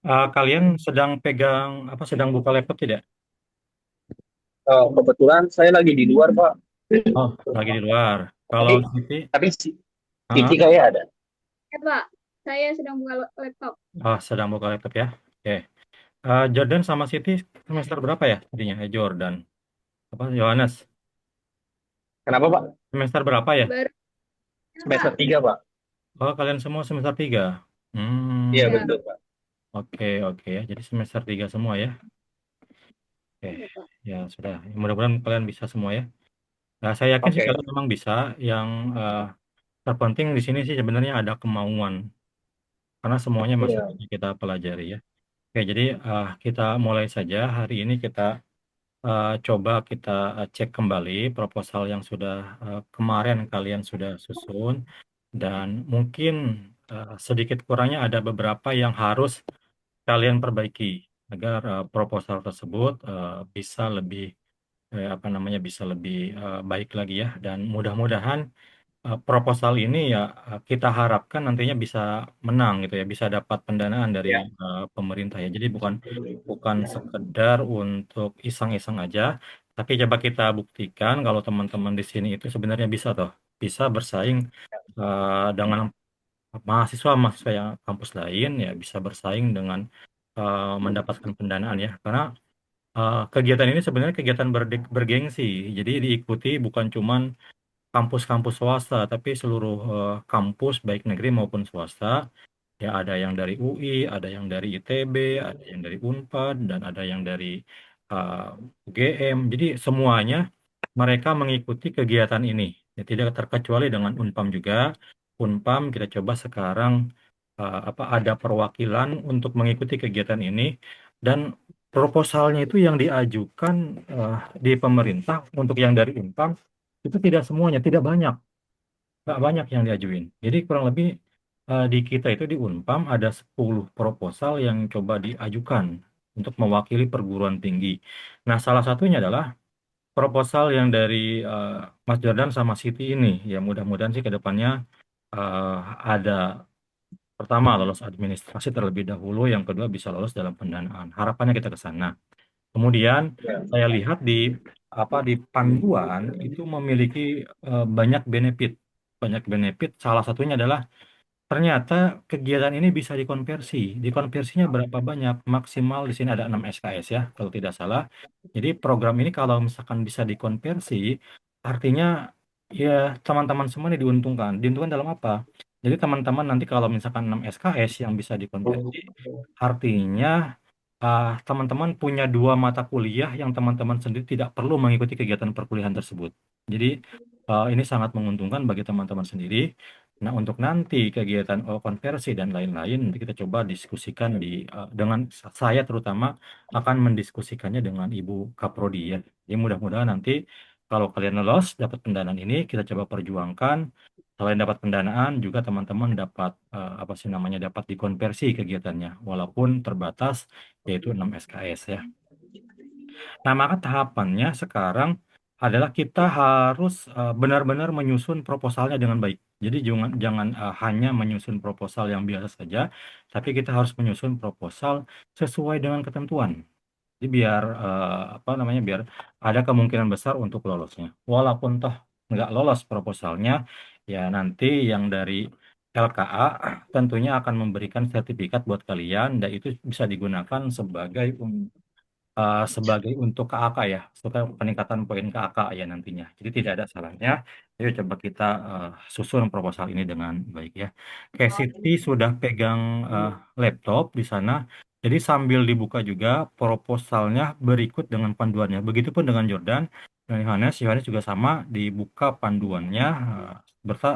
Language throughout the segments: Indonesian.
Kalian sedang pegang apa? Sedang buka laptop tidak? Kebetulan saya lagi di luar, Pak. Oh, lagi di luar. Kalau Tapi Siti, tapi ah, Siti kayak ada. Ya, Pak. Saya sedang buka laptop. sedang buka laptop ya. Oke. Jordan sama Siti semester berapa ya? Tadinya Jordan. Apa? Yohanes. Kenapa, Pak? Semester berapa ya? Baru ya, Semester Pak. 3, Pak. Oh, kalian semua semester 3. Iya, Hmm, Ya, betul, Pak. oke, oke ya. Jadi semester 3 semua ya. Oke, ya, Pak. ya sudah. Mudah-mudahan kalian bisa semua ya. Nah, saya yakin sih Oke. kalian memang bisa. Yang eh, terpenting di sini sih sebenarnya ada kemauan. Karena semuanya masih Iya. bisa kita pelajari ya. Oke, jadi kita mulai saja. Hari ini kita coba kita cek kembali proposal yang sudah kemarin kalian sudah susun. Dan mungkin sedikit kurangnya ada beberapa yang harus kalian perbaiki agar proposal tersebut bisa lebih apa namanya bisa lebih baik lagi ya dan mudah-mudahan proposal ini ya kita harapkan nantinya bisa menang gitu ya bisa dapat pendanaan dari Iya. pemerintah ya jadi bukan bukan sekedar untuk iseng-iseng aja tapi coba kita buktikan kalau teman-teman di sini itu sebenarnya bisa toh bisa bersaing dengan mahasiswa-mahasiswa yang kampus lain ya bisa bersaing dengan mendapatkan pendanaan ya karena kegiatan ini sebenarnya kegiatan bergengsi jadi diikuti bukan cuman kampus-kampus swasta tapi seluruh kampus baik negeri maupun swasta ya ada yang dari UI ada yang dari ITB ada yang dari Unpad dan ada yang dari UGM jadi semuanya mereka mengikuti kegiatan ini ya tidak terkecuali dengan Unpam juga Unpam kita coba sekarang apa ada perwakilan untuk mengikuti kegiatan ini dan proposalnya itu yang diajukan eh, di pemerintah untuk yang dari Unpam itu tidak semuanya tidak banyak nggak banyak yang diajuin jadi kurang lebih di kita itu di Unpam ada 10 proposal yang coba diajukan untuk mewakili perguruan tinggi nah salah satunya adalah proposal yang dari eh, Mas Jordan sama Siti ini ya mudah-mudahan sih ke depannya eh, ada pertama lolos administrasi terlebih dahulu, yang kedua bisa lolos dalam pendanaan. Harapannya kita ke sana. Kemudian Iya. saya lihat di apa di panduan itu memiliki banyak benefit. Banyak benefit. Salah satunya adalah ternyata kegiatan ini bisa dikonversi. Dikonversinya berapa banyak? Maksimal di sini ada 6 SKS ya, kalau tidak salah. Jadi program ini kalau misalkan bisa dikonversi, artinya ya teman-teman semua ini diuntungkan. Diuntungkan dalam apa? Jadi teman-teman nanti kalau misalkan 6 SKS yang bisa dikonversi, artinya teman-teman punya dua mata kuliah yang teman-teman sendiri tidak perlu mengikuti kegiatan perkuliahan tersebut. Jadi ini sangat menguntungkan bagi teman-teman sendiri. Nah, untuk nanti kegiatan konversi dan lain-lain, nanti kita coba diskusikan dengan saya terutama akan mendiskusikannya dengan Ibu Kaprodi ya. Jadi mudah-mudahan nanti kalau kalian lolos dapat pendanaan ini, kita coba perjuangkan. Selain dapat pendanaan, juga teman-teman dapat apa sih namanya dapat dikonversi kegiatannya, walaupun terbatas yaitu 6 SKS ya. Nah, maka tahapannya sekarang adalah kita harus benar-benar menyusun proposalnya dengan baik. Jadi jangan hanya menyusun proposal yang biasa saja, tapi kita harus menyusun proposal sesuai dengan ketentuan. Jadi biar apa namanya biar ada kemungkinan besar untuk lolosnya. Walaupun toh nggak lolos proposalnya, ya nanti yang dari LKA tentunya akan memberikan sertifikat buat kalian dan itu bisa digunakan sebagai untuk KAK ya, sebagai peningkatan poin KAK ya nantinya. Jadi tidak ada salahnya. Ayo coba kita susun proposal ini dengan baik ya. Oke, Siti sudah pegang eh, laptop di sana. Jadi sambil dibuka juga proposalnya berikut dengan panduannya. Begitupun dengan Jordan dan Yohanes. Yohanes juga sama dibuka panduannya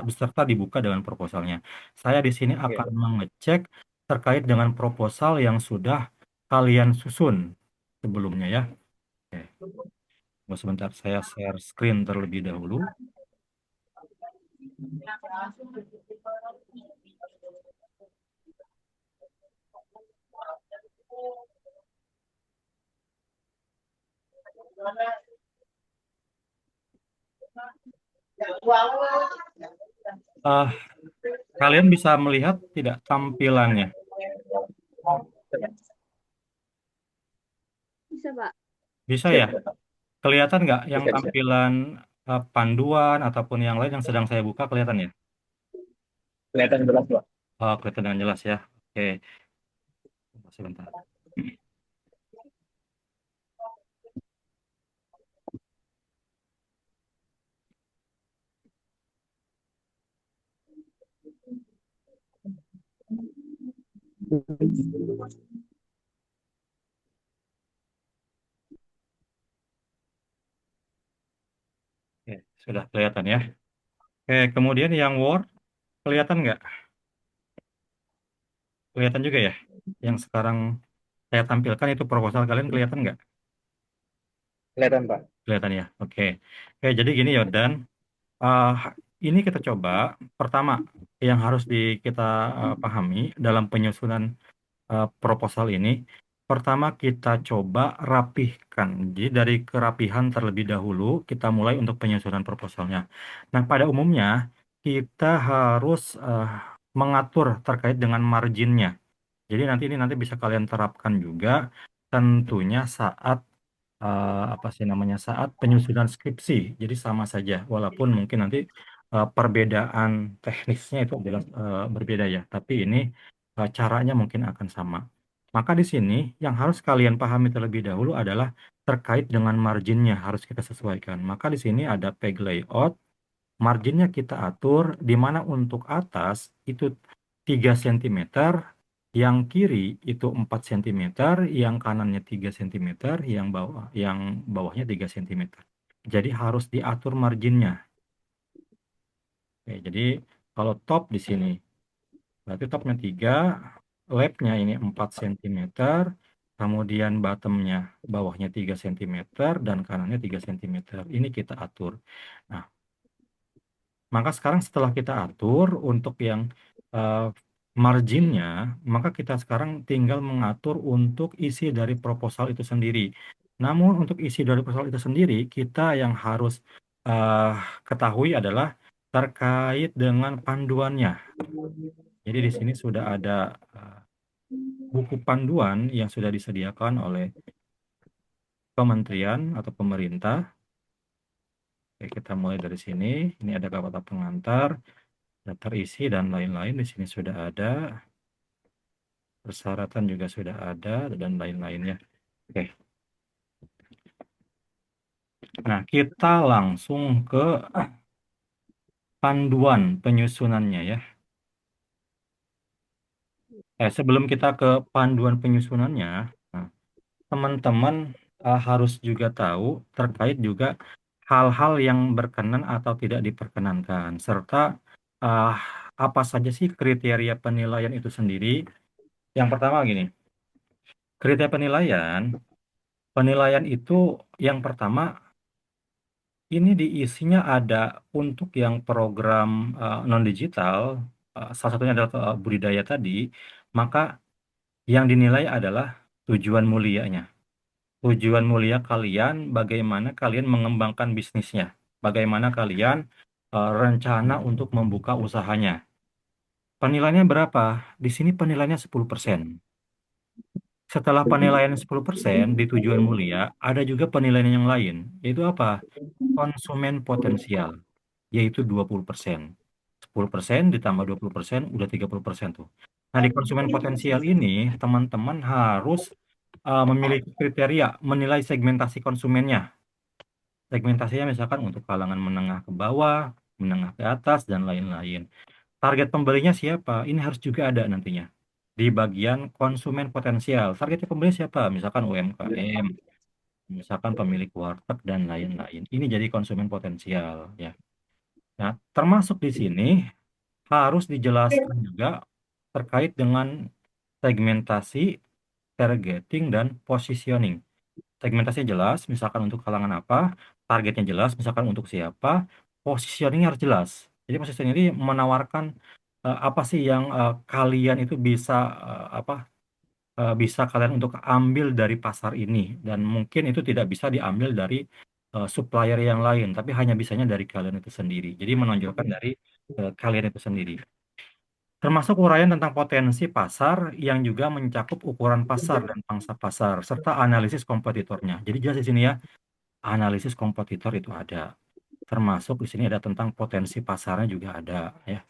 beserta dibuka dengan proposalnya. Saya di sini akan Oke. mengecek terkait dengan proposal yang sudah kalian susun sebelumnya ya. Oke, tunggu sebentar saya share screen terlebih dahulu. Ah, Kalian bisa melihat tidak tampilannya? Bisa, Pak. Bisa Siap, ya? Pak. Kelihatan nggak yang Bisa, bisa. tampilan panduan ataupun yang lain yang sedang saya buka kelihatan ya? Kelihatan jelas, Pak. Oh, kelihatan dengan jelas ya. Oke, sebentar. Oke, sudah kelihatan ya. Oke, kemudian yang Word kelihatan nggak? Kelihatan juga ya? Yang sekarang saya tampilkan itu proposal kalian kelihatan nggak? Kelihatan, Pak. Kelihatan ya. Oke. Oke, jadi gini Yordan. Ah, ini kita coba. Pertama, yang harus kita pahami dalam penyusunan proposal ini, pertama kita coba rapihkan. Jadi dari kerapihan terlebih dahulu, kita mulai untuk penyusunan proposalnya. Nah, pada umumnya kita harus mengatur terkait dengan marginnya. Jadi nanti bisa kalian terapkan juga tentunya saat apa sih namanya saat penyusunan skripsi. Jadi sama saja, walaupun mungkin nanti perbedaan teknisnya itu jelas berbeda ya. Tapi ini caranya mungkin akan sama. Maka di sini yang harus kalian pahami terlebih dahulu adalah terkait dengan marginnya harus kita sesuaikan. Maka di sini ada peg layout. Marginnya kita atur di mana untuk atas itu 3 cm, yang kiri itu 4 cm, yang kanannya 3 cm, yang bawahnya 3 cm. Jadi harus diatur marginnya. Oke, jadi kalau top di sini, berarti topnya 3, labnya ini 4 cm, kemudian bottomnya bawahnya 3 cm, dan kanannya 3 cm. Ini kita atur. Nah, maka sekarang setelah kita atur untuk yang eh, marginnya, maka kita sekarang tinggal mengatur untuk isi dari proposal itu sendiri. Namun untuk isi dari proposal itu sendiri, kita yang harus eh, ketahui adalah terkait dengan panduannya. Jadi di sini sudah ada eh, buku panduan yang sudah disediakan oleh kementerian atau pemerintah. Oke, kita mulai dari sini. Ini ada kata pengantar, daftar isi dan lain-lain. Di sini sudah ada. Persyaratan juga sudah ada dan lain-lainnya. Oke, nah kita langsung ke panduan penyusunannya ya. Sebelum kita ke panduan penyusunannya, nah, teman-teman harus juga tahu terkait juga hal-hal yang berkenan atau tidak diperkenankan, serta uh, apa saja sih kriteria penilaian itu sendiri. Yang pertama gini, kriteria penilaian, penilaian itu yang pertama ini diisinya ada untuk yang program non-digital, salah satunya adalah budidaya tadi, maka yang dinilai adalah tujuan mulianya. Tujuan mulia kalian, bagaimana kalian mengembangkan bisnisnya, bagaimana kalian rencana untuk membuka usahanya. Penilaiannya berapa? Di sini penilaiannya 10%. Setelah penilaian 10% di tujuan mulia, ada juga penilaian yang lain, yaitu apa? Konsumen potensial, yaitu 20%. 10% ditambah 20% udah 30% tuh. Nah, di konsumen potensial ini, teman-teman harus memiliki kriteria menilai segmentasi konsumennya. Segmentasinya misalkan untuk kalangan menengah ke bawah, menengah ke atas, dan lain-lain. Target pembelinya siapa? Ini harus juga ada nantinya. Di bagian konsumen potensial. Target pembeli siapa? Misalkan UMKM, misalkan pemilik warteg, dan lain-lain. Ini jadi konsumen potensial, ya. Nah, termasuk di sini harus dijelaskan juga terkait dengan segmentasi, targeting, dan positioning. Segmentasinya jelas, misalkan untuk kalangan apa, targetnya jelas, misalkan untuk siapa, positioningnya harus jelas. Jadi positioning ini menawarkan apa sih yang kalian itu bisa bisa kalian untuk ambil dari pasar ini, dan mungkin itu tidak bisa diambil dari supplier yang lain, tapi hanya bisanya dari kalian itu sendiri. Jadi menonjolkan dari kalian itu sendiri. termasuk uraian tentang potensi pasar yang juga mencakup ukuran pasar dan pangsa pasar, serta analisis kompetitornya. Jadi jelas di sini ya, analisis kompetitor itu ada. Termasuk di sini ada tentang potensi pasarnya juga ada ya.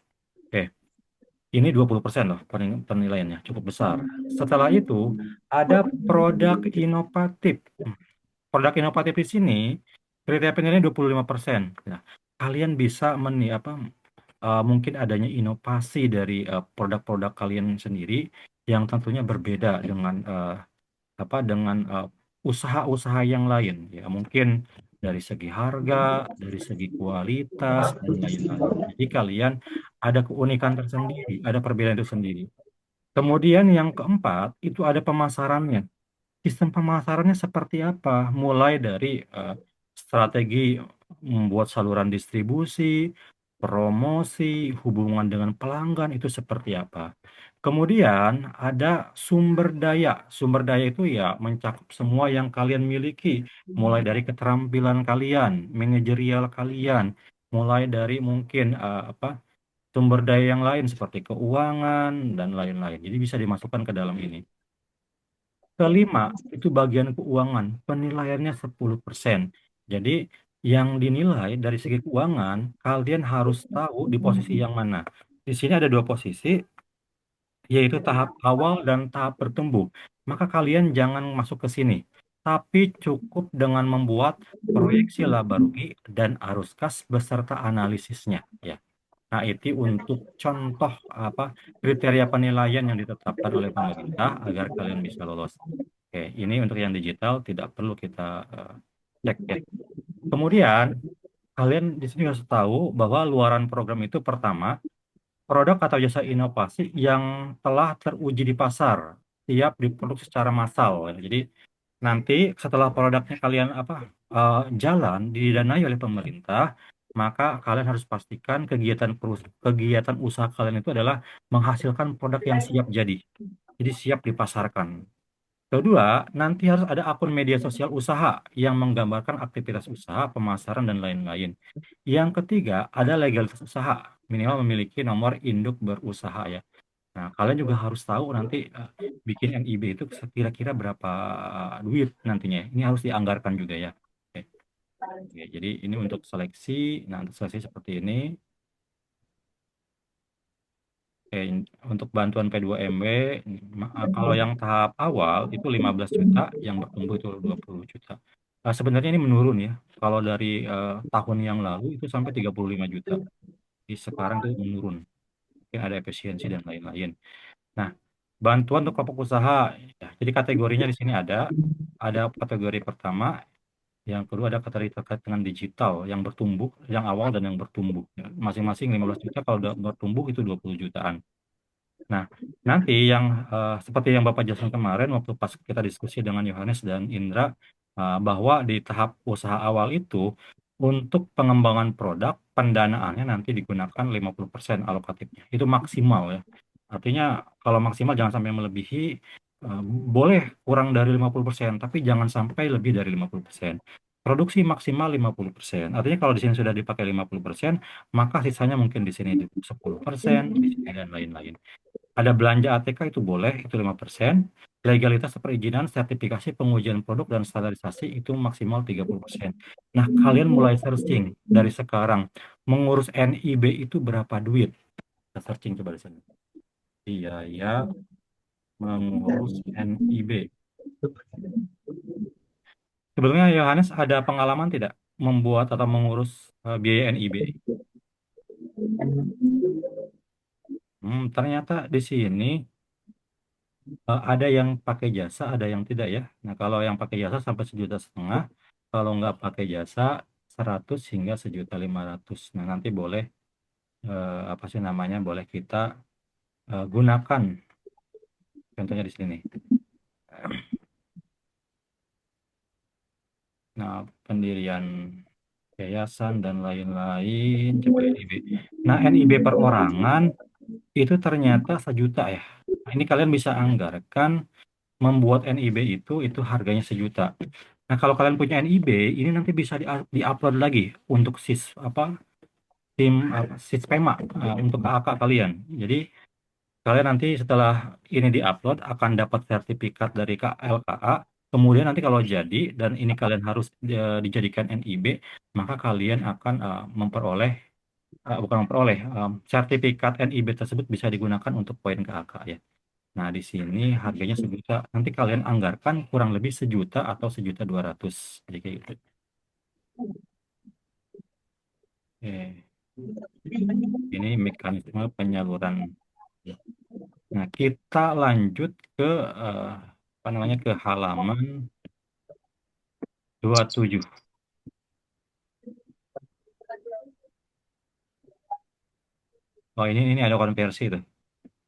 Oke, ini 20% loh penilaiannya, cukup besar. Setelah itu ada produk inovatif. Produk inovatif di sini kriteria penilaian 25%. Nah, kalian bisa mungkin adanya inovasi dari produk-produk kalian sendiri yang tentunya berbeda dengan usaha-usaha yang lain ya, mungkin dari segi harga, dari segi kualitas dan lain-lain. Jadi kalian ada keunikan tersendiri, ada perbedaan itu sendiri. Kemudian yang keempat itu ada pemasarannya. Sistem pemasarannya seperti apa? Mulai dari strategi membuat saluran distribusi, promosi, hubungan dengan pelanggan itu seperti apa. Kemudian ada sumber daya. Sumber daya itu ya mencakup semua yang kalian miliki, mulai dari keterampilan kalian, manajerial kalian, mulai dari mungkin sumber daya yang lain seperti keuangan dan lain-lain. Jadi bisa dimasukkan ke dalam ini. Kelima, itu bagian keuangan. Penilaiannya 10%. Jadi, yang dinilai dari segi keuangan, kalian harus tahu di posisi yang mana. Di sini ada dua posisi, yaitu tahap awal dan tahap bertumbuh. Maka kalian jangan masuk ke sini. Tapi cukup dengan membuat proyeksi laba rugi dan arus kas beserta analisisnya. Ya. Nah, itu untuk contoh kriteria penilaian yang ditetapkan oleh pemerintah agar kalian bisa lolos. Oke, ini untuk yang digital tidak perlu kita eh, cek ya. Kemudian kalian di sini harus tahu bahwa luaran program itu pertama produk atau jasa inovasi yang telah teruji di pasar, siap diproduksi secara massal. Ya. Jadi nanti setelah produknya kalian jalan didanai oleh pemerintah, maka kalian harus pastikan kegiatan usaha kalian itu adalah menghasilkan produk yang siap jadi siap dipasarkan. Kedua, nanti harus ada akun media sosial usaha yang menggambarkan aktivitas usaha, pemasaran, dan lain-lain. Yang ketiga, ada legalitas usaha, minimal memiliki nomor induk berusaha ya. Nah, kalian juga harus tahu nanti bikin NIB itu kira-kira berapa duit nantinya. Ini harus dianggarkan juga ya. Oke. Oke, jadi ini untuk seleksi. Nah, untuk seleksi seperti ini. Oke, untuk bantuan P2MW, kalau yang tahap awal itu 15 juta, yang bertumbuh itu 20 juta. Sebenarnya ini menurun ya. Kalau dari tahun yang lalu itu sampai 35 juta. Di sekarang itu menurun. Mungkin ada efisiensi dan lain-lain. Nah, bantuan untuk kelompok usaha. Ya, jadi kategorinya di sini ada kategori pertama, yang kedua ada kategori terkait dengan digital yang bertumbuh, yang awal dan yang bertumbuh. Ya, masing-masing 15 juta, kalau udah bertumbuh itu 20 jutaan. Nah, nanti yang seperti yang Bapak jelaskan kemarin waktu pas kita diskusi dengan Yohanes dan Indra, bahwa di tahap usaha awal itu untuk pengembangan produk pendanaannya nanti digunakan 50% alokatifnya. Itu maksimal ya. Artinya kalau maksimal jangan sampai melebihi, eh, boleh kurang dari 50%, tapi jangan sampai lebih dari 50%. Produksi maksimal 50%. Artinya kalau di sini sudah dipakai 50%, maka sisanya mungkin di sini 10%, di sini dan lain-lain. Ada belanja ATK itu boleh, itu 5%. Legalitas perizinan, sertifikasi, pengujian produk, dan standarisasi itu maksimal 30%. Nah, kalian mulai searching dari sekarang. Mengurus NIB itu berapa duit? Kita searching coba di sini. Iya, ya, mengurus NIB. Sebelumnya Yohanes ada pengalaman tidak membuat atau mengurus biaya NIB? Ternyata di sini ada yang pakai jasa, ada yang tidak ya. Nah, kalau yang pakai jasa sampai 1,5 juta, kalau nggak pakai jasa 100 hingga 1,5 juta. Nah, nanti boleh apa sih namanya? Boleh kita gunakan. Contohnya di sini. Nah, pendirian yayasan dan lain-lain. Coba NIB. Nah, NIB perorangan itu ternyata 1 juta ya. Nah, ini kalian bisa anggarkan membuat NIB itu harganya 1 juta. Nah, kalau kalian punya NIB, ini nanti bisa di-upload lagi untuk tim Sispema untuk KAK kalian. Jadi Kalian nanti setelah ini diupload akan dapat sertifikat dari KLKA. Kemudian nanti kalau jadi dan ini kalian harus dijadikan NIB, maka kalian akan memperoleh bukan memperoleh sertifikat NIB tersebut bisa digunakan untuk poin KAK ya. Nah, di sini harganya sejuta. Nanti kalian anggarkan kurang lebih sejuta atau 1.200.000. Jadi kayak gitu. Oke. Ini mekanisme penyaluran. Nah, kita lanjut ke apa namanya ke halaman 27. Oh, ini ada konversi tuh.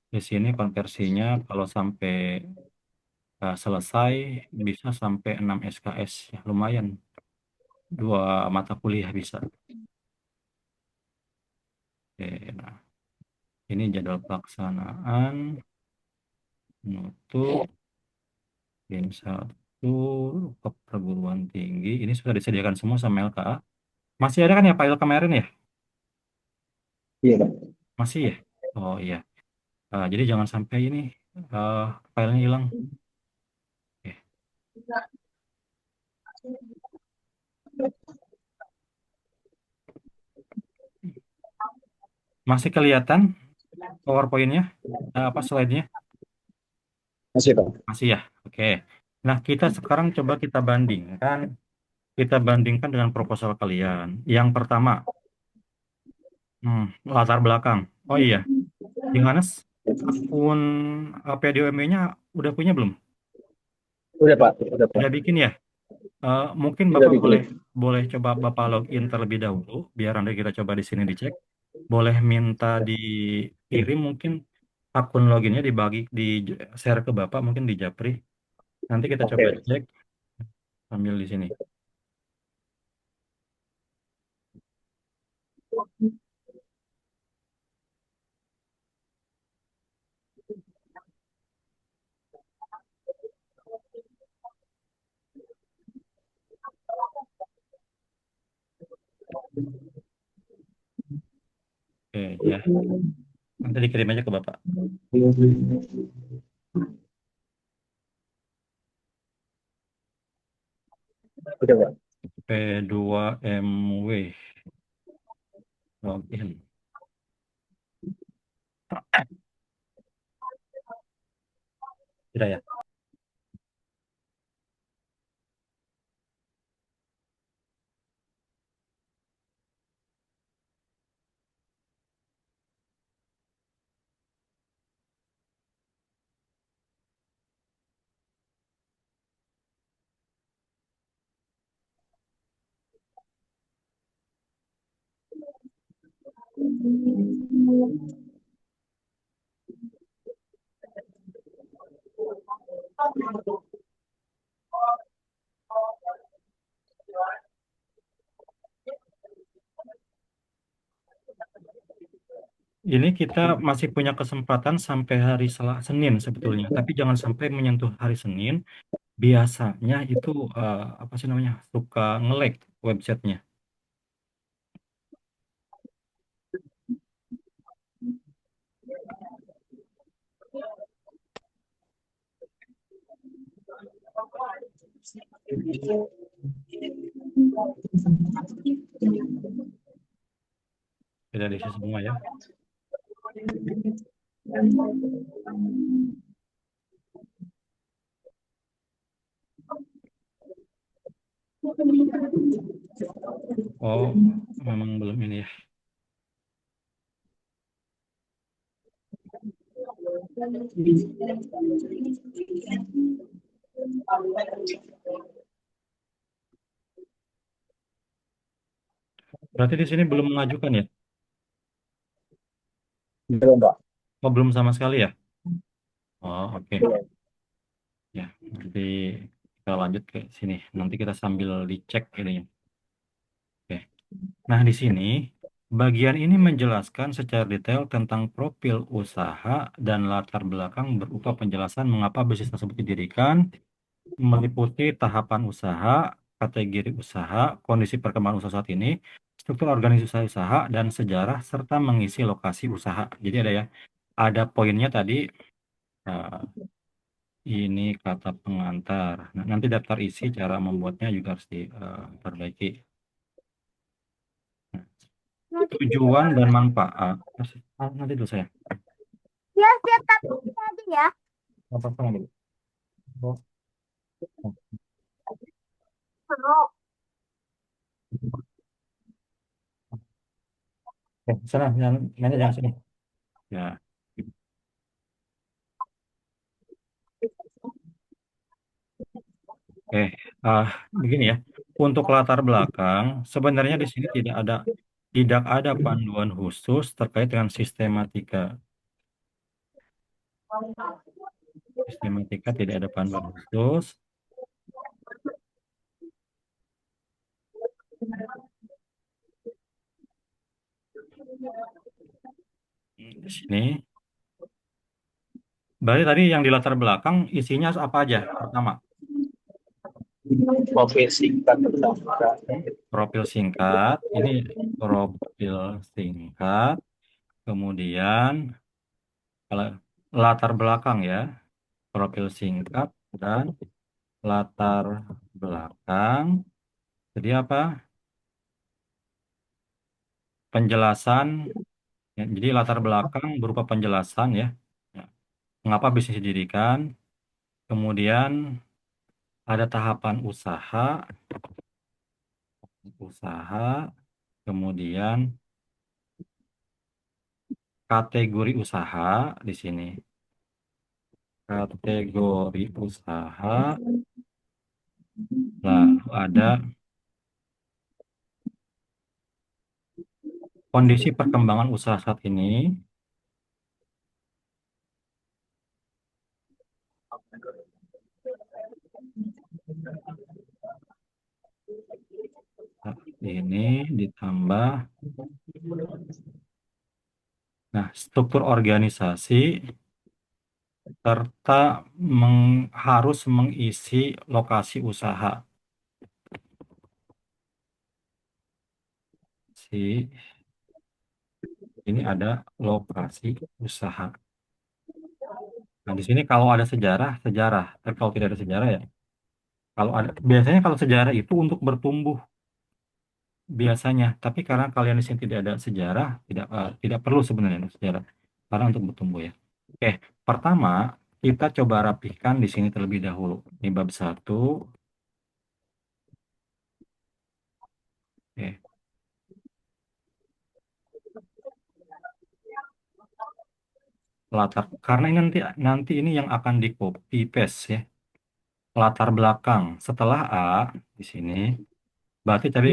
Di sini konversinya kalau sampai selesai bisa sampai 6 SKS ya, lumayan. Dua mata kuliah bisa. Oke, nah, ini jadwal pelaksanaan untuk Tim 1 ke perguruan tinggi. Ini sudah disediakan semua sama LKA. Masih ada kan ya file kemarin ya? Iya, Pak. Masih ya? Oh iya. Jadi jangan sampai ini uh, filenya hilang. Oke. Masih kelihatan PowerPoint-nya? Apa slide-nya? Masih, Pak. Masih ya? Oke. Nah, kita sekarang coba kita bandingkan. Kita bandingkan dengan proposal kalian. Yang pertama, latar belakang. Oh iya, Yohanes, akun PDOME-nya udah punya belum? Udah, Pak. Udah, Pak. Sudah bikin ya? Mungkin Udah Bapak boleh bikin. boleh coba Bapak login terlebih dahulu, biar nanti kita coba di sini dicek. Boleh minta dikirim mungkin akun loginnya dibagi di share ke Bapak mungkin di Japri. Nanti kita coba Oke. cek sambil di sini. Oke ya, nanti dikirim aja ke Bapak. Udah, Pak. P2MW login. Tidak ya? Ini kita masih punya kesempatan sampai hari Senin sebetulnya, tapi jangan sampai menyentuh hari Senin. Biasanya itu apa sih namanya suka nge-lag websitenya. Tidak diisi semua ya. Oh, memang belum ini ya. Berarti di sini belum mengajukan ya? Belum, Pak. Oh, belum sama sekali ya? Oh, oke. Belum. Ya, nanti kita lanjut ke sini. Nanti kita sambil dicek ininya. Oke. Nah, di sini bagian ini menjelaskan secara detail tentang profil usaha dan latar belakang berupa penjelasan mengapa bisnis tersebut didirikan, meliputi tahapan usaha, kategori usaha, kondisi perkembangan usaha saat ini, struktur organisasi usaha, dan sejarah, serta mengisi lokasi usaha. Jadi ada ya, ada poinnya tadi. Nah, ini kata pengantar. Nah, nanti daftar isi cara membuatnya juga harus diperbaiki. Nah, tujuan dan manfaat. Nanti dulu saya. Ya, siap tapi tadi ya. Apa-apa nanti. Oh, Mau. sana, jangan sini. Ya. Oke, ah, begini ya. Untuk latar belakang, sebenarnya di sini tidak ada panduan khusus terkait dengan sistematika. Sistematika tidak ada panduan khusus. Di sini. Berarti tadi yang di latar belakang isinya apa aja? Pertama, Profil singkat pertama. profil singkat. Ini profil singkat. Kemudian kalau latar belakang ya, profil singkat dan latar belakang. Jadi apa? Penjelasan. Ya, jadi latar belakang berupa penjelasan ya. Ya, mengapa bisnis didirikan? Kemudian ada tahapan usaha, kemudian kategori usaha di sini. Kategori usaha, lalu ada kondisi perkembangan usaha saat ini. Saat ini ditambah, nah, struktur organisasi serta harus mengisi lokasi usaha. Ini ada lokasi usaha. Nah, di sini kalau ada sejarah. Tapi kalau tidak ada sejarah ya, biasanya kalau sejarah itu untuk bertumbuh biasanya. Tapi karena kalian di sini tidak ada sejarah, tidak perlu sebenarnya ada sejarah. Karena untuk bertumbuh ya. Oke, pertama kita coba rapihkan di sini terlebih dahulu. Ini bab 1. Oke, karena ini nanti ini yang akan di copy paste ya. Latar belakang setelah A di sini. Berarti tadi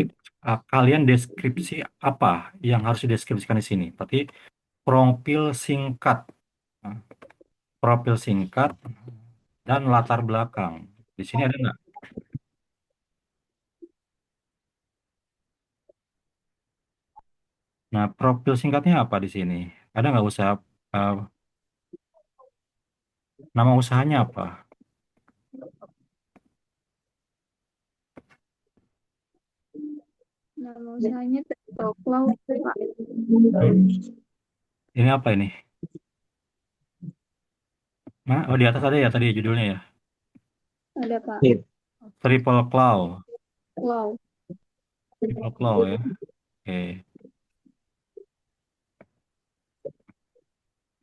kalian deskripsi apa yang harus dideskripsikan di sini? Berarti profil singkat, Nah, profil singkat dan latar belakang. Di sini ada nggak? Nah, profil singkatnya apa di sini? Ada nggak usaha? eh, Nama usahanya apa? Nama usahanya Cloud, Pak. Hmm, Ini apa ini? Nah, oh di atas ada ya tadi judulnya ya. Ada Pak. Iya. Triple Claw, Cloud. Triple Claw ya. Oke,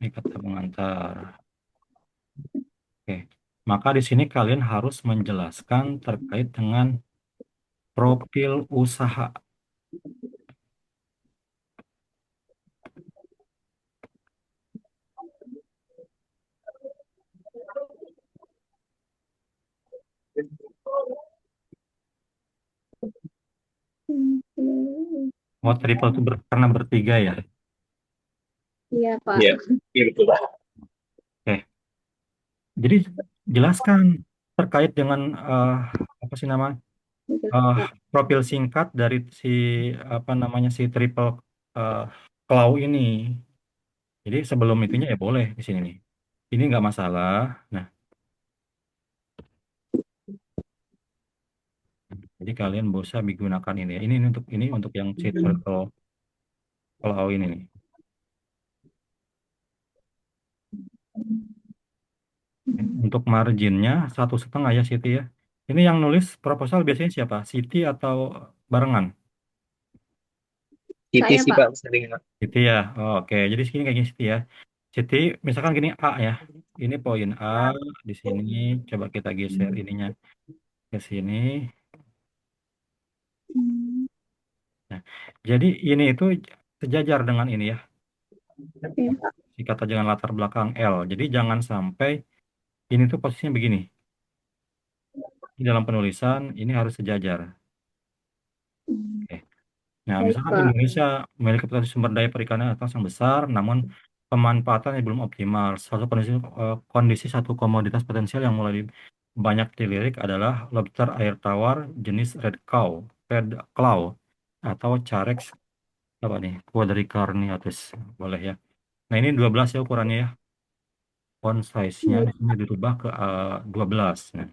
ini kata pengantar. Oke, maka di sini kalian harus menjelaskan terkait dengan profil usaha. Oh, triple itu karena bertiga ya. Iya Pak. Iya, iya betul Pak. Oke, jadi jelaskan terkait dengan apa sih nama eh, profil singkat dari si apa namanya si triple eh, claw ini. Jadi sebelum itunya ya boleh di sini nih. Ini nggak masalah. Nah, jadi kalian bisa menggunakan ini ya. Ini untuk yang si triple claw ini nih. Untuk marginnya 1,5 ya Siti ya. Ini yang nulis proposal biasanya siapa? Siti atau barengan? Siti Saya, sih Pak. Pak sering. Siti ya. Oh, oke. Jadi segini kayak gini Siti ya. Siti, misalkan gini A ya. Ini poin A di sini. Coba kita geser ininya ke sini. Hmm, Nah, jadi ini itu sejajar dengan ini ya. oke, Pak. Kata dengan latar belakang L. Jadi jangan sampai ini tuh posisinya begini. Di dalam penulisan ini harus sejajar. Hmm, Oke. Nah, baik, misalkan Pak. Indonesia memiliki potensi sumber daya perikanan atas yang besar, namun pemanfaatannya belum optimal. Salah satu kondisi satu komoditas potensial yang mulai banyak dilirik adalah lobster air tawar jenis red claw, atau Carex apa nih, quadricarniatus, boleh ya. Nah, ini 12 ya ukurannya ya. Font size-nya Baik. di sini dirubah ke 12. Nah,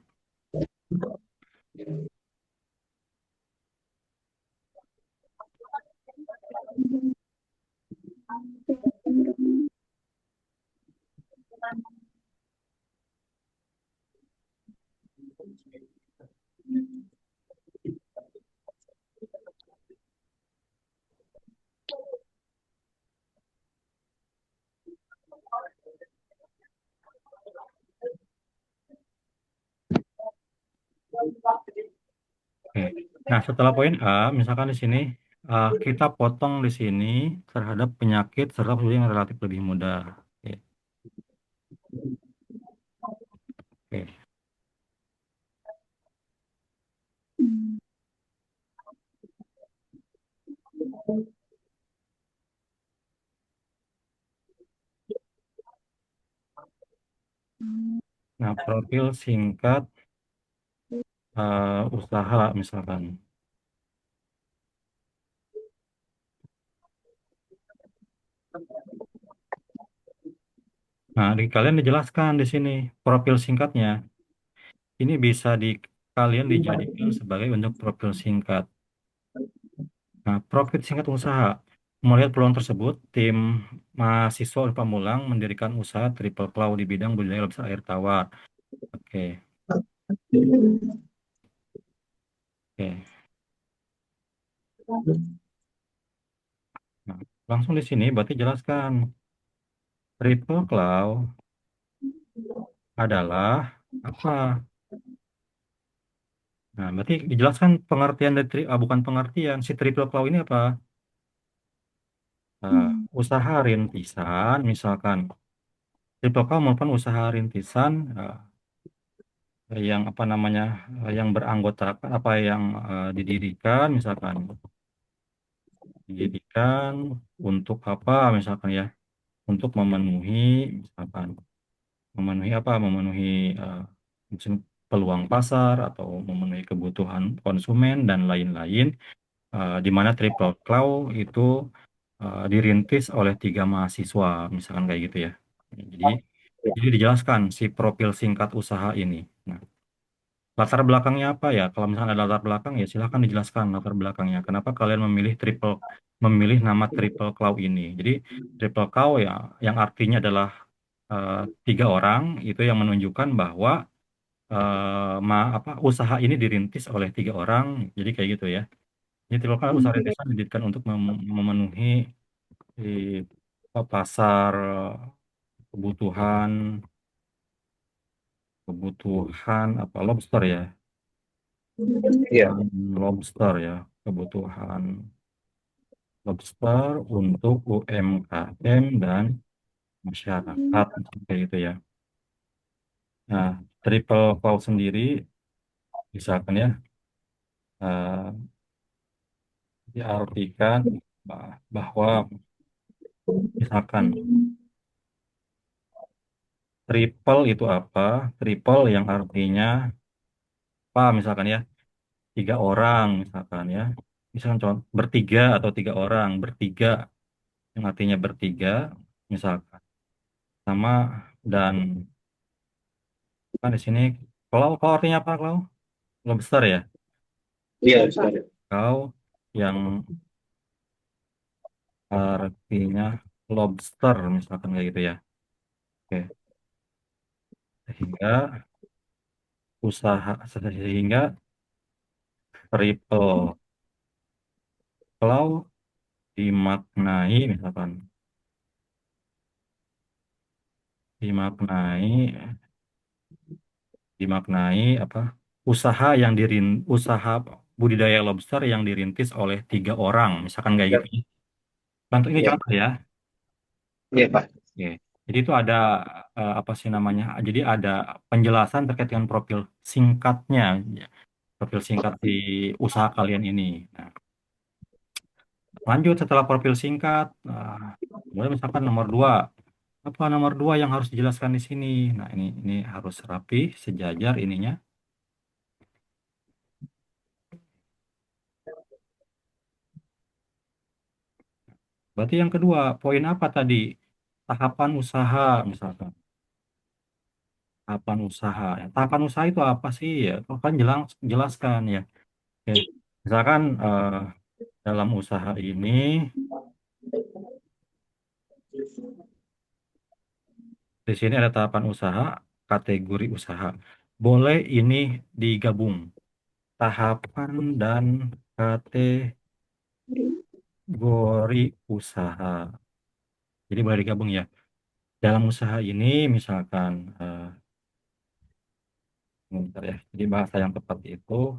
oke. Nah, setelah poin A, misalkan di sini kita potong di sini terhadap penyakit serta penyakit yang relatif lebih mudah. Oke, oke. Hmm, Nah, profil singkat usaha misalkan. Nah, di kalian dijelaskan di sini profil singkatnya. Ini bisa kalian dijadikan sebagai untuk profil singkat. Nah, profil singkat usaha. Melihat peluang tersebut, tim mahasiswa Pamulang mendirikan usaha Triple Claw di bidang budidaya lobster air tawar. Oke, oke. Nah, langsung di sini berarti jelaskan Triple Claw adalah apa? Nah, berarti dijelaskan pengertian dari bukan pengertian si Triple Claw ini apa? Nah, hmm, usaha rintisan, misalkan Triple Claw merupakan usaha rintisan yang apa namanya, yang beranggotakan apa yang didirikan, misalkan didirikan untuk apa, misalkan ya, untuk memenuhi, misalkan memenuhi apa, memenuhi mungkin peluang pasar atau memenuhi kebutuhan konsumen dan lain-lain, di mana Triple Claw itu dirintis oleh 3 mahasiswa, misalkan kayak gitu ya. Jadi dijelaskan si profil singkat usaha ini. Nah, latar belakangnya apa ya? Kalau misalnya ada latar belakang ya silahkan dijelaskan latar belakangnya. Kenapa kalian memilih nama Triple Claw ini? Jadi Triple Claw ya, yang artinya adalah eh, 3 orang, itu yang menunjukkan bahwa usaha ini dirintis oleh 3 orang. Jadi kayak gitu ya. Jadi Triple Claw hmm, usaha baik. rintisan didirikan untuk memenuhi di pasar kebutuhan kebutuhan apa lobster ya. Iya. Lobster ya, kebutuhan lobster untuk UMKM dan masyarakat kayak gitu ya. Nah, triple cloud sendiri misalkan ya, eh, diartikan bahwa misalkan triple itu apa? Triple yang artinya apa? Misalkan ya 3 orang misalkan ya. Misalkan contoh bertiga atau 3 orang bertiga yang artinya bertiga misalkan sama dan kan di sini kalau artinya apa kalau lobster ya Iya, Iya, Pak. sekali. kau yang artinya lobster misalkan kayak gitu ya. Oke, sehingga sehingga triple kalau dimaknai misalkan dimaknai dimaknai apa usaha budidaya lobster yang dirintis oleh 3 orang misalkan kayak Ya. gitu. Contoh ini Iya. contoh ya. Iya, Pak. Oke. Jadi itu ada apa sih namanya? Jadi ada penjelasan terkait dengan profil singkatnya, ya, profil singkat di usaha kalian ini. Nah, lanjut setelah profil singkat, kemudian misalkan nomor 2, apa nomor 2 yang harus dijelaskan di sini? Nah, ini harus rapi, sejajar ininya. Berarti yang kedua, poin apa tadi? Tahapan usaha, misalkan. Tahapan usaha. Ya, tahapan usaha itu apa sih? Ya, kan jelaskan ya. Oke. Misalkan dalam usaha ini, di sini ada tahapan usaha, kategori usaha. Boleh ini digabung. Tahapan dan kategori usaha. Jadi boleh digabung ya. Dalam usaha ini, misalkan, bentar ya. Jadi bahasa yang tepat itu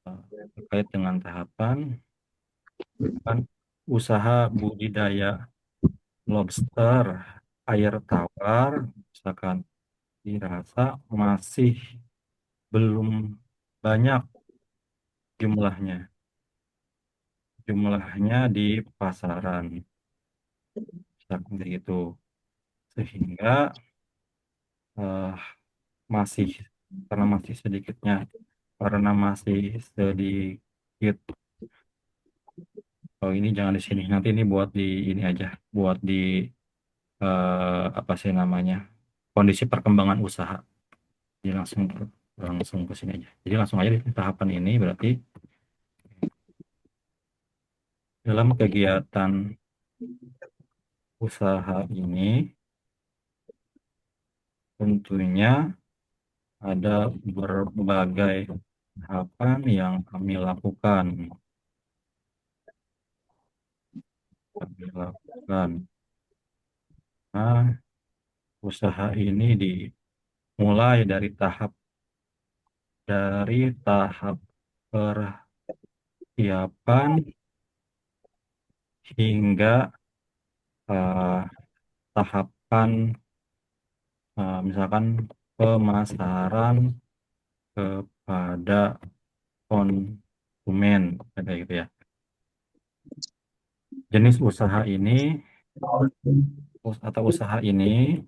eh, terkait dengan tahapan kan usaha budidaya lobster air tawar, misalkan dirasa masih belum banyak jumlahnya, di pasaran, misalkan kayak gitu, sehingga eh, masih karena masih sedikitnya, karena masih sedikit. Oh ini jangan di sini, nanti ini buat di ini aja, buat di apa sih namanya, kondisi perkembangan usaha. Jadi langsung ke sini aja. Jadi langsung aja di tahapan ini berarti dalam kegiatan usaha ini tentunya ada berbagai tahapan yang kami lakukan. Kami lakukan. Nah, usaha ini dimulai dari tahap persiapan hingga eh, tahapan misalkan pemasaran kepada konsumen kayak gitu ya. Jenis usaha ini atau usaha ini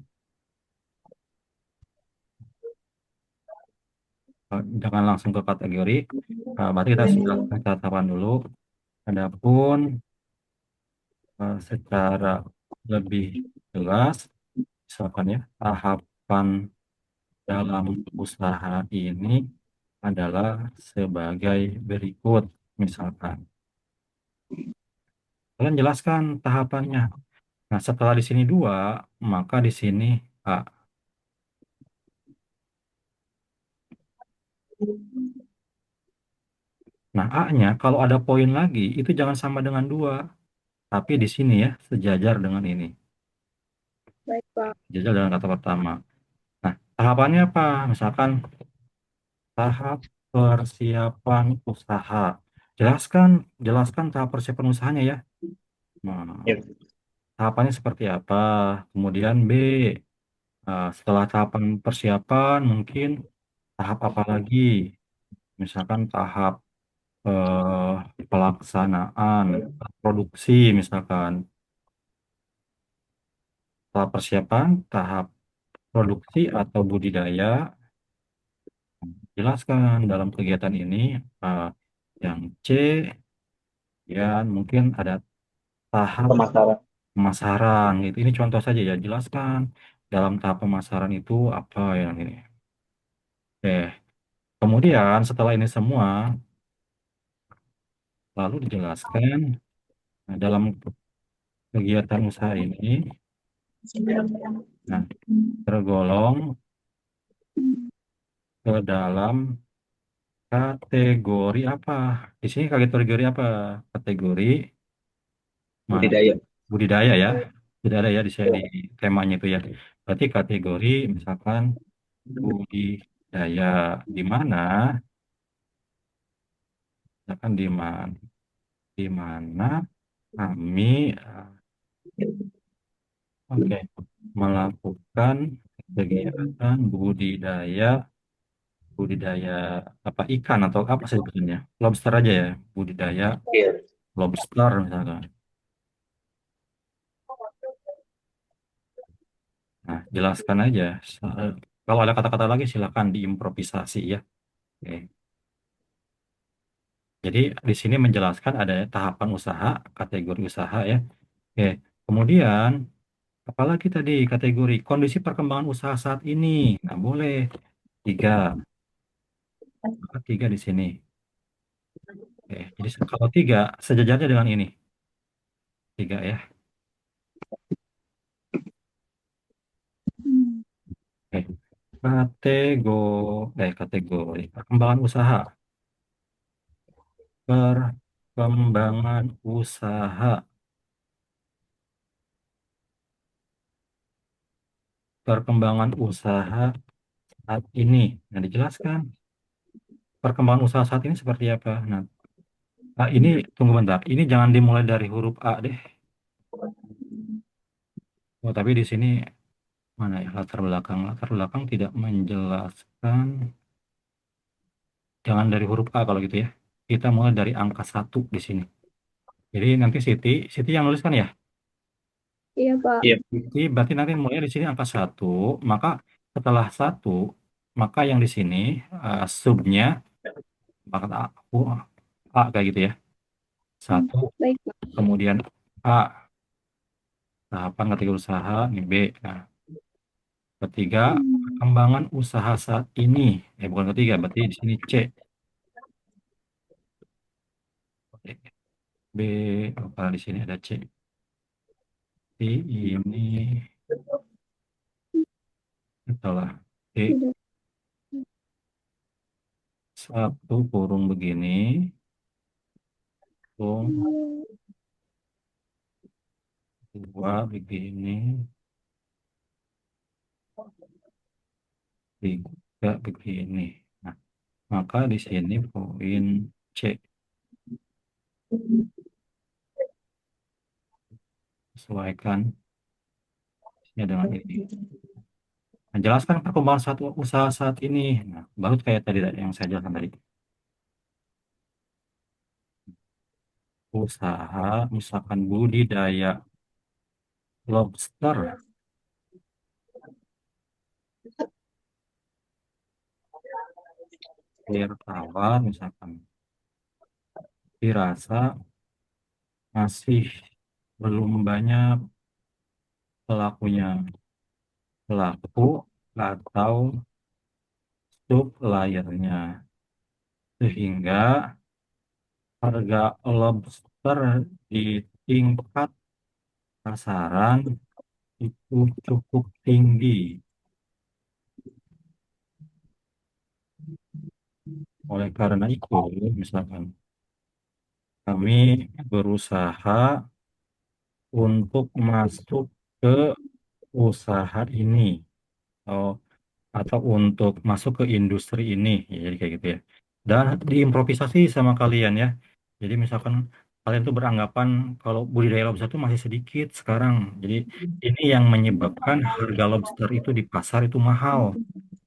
jangan langsung ke kategori. Berarti kita sudah tetapkan dulu. Adapun secara lebih jelas, misalkan ya, tahapan dalam usaha ini adalah sebagai berikut. Misalkan, kalian jelaskan tahapannya. Nah, setelah di sini 2, maka di sini A. Nah, A-nya kalau ada poin lagi, itu jangan sama dengan 2. Tapi di sini ya, sejajar dengan ini. Baik, Pak. Sejajar dengan kata pertama. Nah, tahapannya apa? Misalkan tahap persiapan usaha. Jelaskan, jelaskan tahap persiapan usahanya ya. Nah, Iya. tahapannya seperti apa? Kemudian B, setelah tahapan persiapan mungkin tahap apa lagi? Misalkan tahap pelaksanaan produksi misalkan. Tahap persiapan, tahap produksi atau budidaya. Jelaskan dalam kegiatan ini eh, yang C, ya mungkin ada tahap Pemasaran. pemasaran gitu. Ini contoh saja ya, jelaskan dalam tahap pemasaran itu apa yang ini. Oke, kemudian setelah ini semua lalu dijelaskan dalam kegiatan usaha ini, nah tergolong ke dalam kategori apa? Di sini kategori apa? Kategori mana? Budidaya. Budidaya ya. Tidak ada ya di sini di temanya itu ya. Berarti kategori misalkan budidaya di mana? Misalkan di mana kami oke melakukan kegiatan budidaya budidaya apa ikan atau apa sih sebetulnya? Lobster aja ya, budidaya Iya. lobster misalkan. Nah, jelaskan aja. Kalau ada kata-kata lagi silakan diimprovisasi ya. Oke. Jadi di sini menjelaskan ada tahapan usaha, kategori usaha ya. Oke. Kemudian apalagi tadi kategori kondisi perkembangan usaha saat ini. Nah, boleh tiga, tiga di sini. Oke. Jadi kalau tiga sejajarnya dengan ini tiga ya. Oke. Kategori perkembangan usaha. Perkembangan usaha. Perkembangan usaha saat ini. Nah, dijelaskan perkembangan usaha saat ini seperti apa. Nah, ini tunggu bentar. Ini jangan dimulai dari huruf A deh. Oh, tapi di sini mana ya latar belakang? Latar belakang tidak menjelaskan. Jangan dari huruf A kalau gitu ya. Kita mulai dari angka satu di sini. Jadi nanti Siti yang nuliskan ya. Iya, Pak. Iya. Siti berarti nanti mulai di sini angka satu. Maka setelah satu, maka yang di sini subnya maka A kayak gitu ya. Satu, Baik, Pak. kemudian A, tahapan ketiga usaha, ini B. Nah, ketiga, perkembangan usaha saat ini. Bukan ketiga, berarti di sini C. Oke. B, apa di sini ada C. Ini adalah D, Udah. satu kurung begini, kurung dua begini, tiga begini. Nah, maka di sini poin C. Sesuaikan dengan ini. Nah, jelaskan perkembangan satu usaha saat ini. Nah, baru kayak tadi yang saya jelaskan tadi. Usaha, misalkan budidaya lobster, air tawar, misalkan dirasa masih belum banyak pelakunya, pelaku atau suppliernya, sehingga harga lobster di tingkat pasaran itu cukup tinggi. Oleh karena itu, misalkan kami berusaha untuk masuk ke usaha ini oh, atau untuk masuk ke industri ini ya, jadi kayak gitu ya dan diimprovisasi sama kalian ya jadi misalkan kalian tuh beranggapan kalau budidaya lobster itu masih sedikit sekarang jadi ini yang menyebabkan harga lobster itu di pasar itu mahal.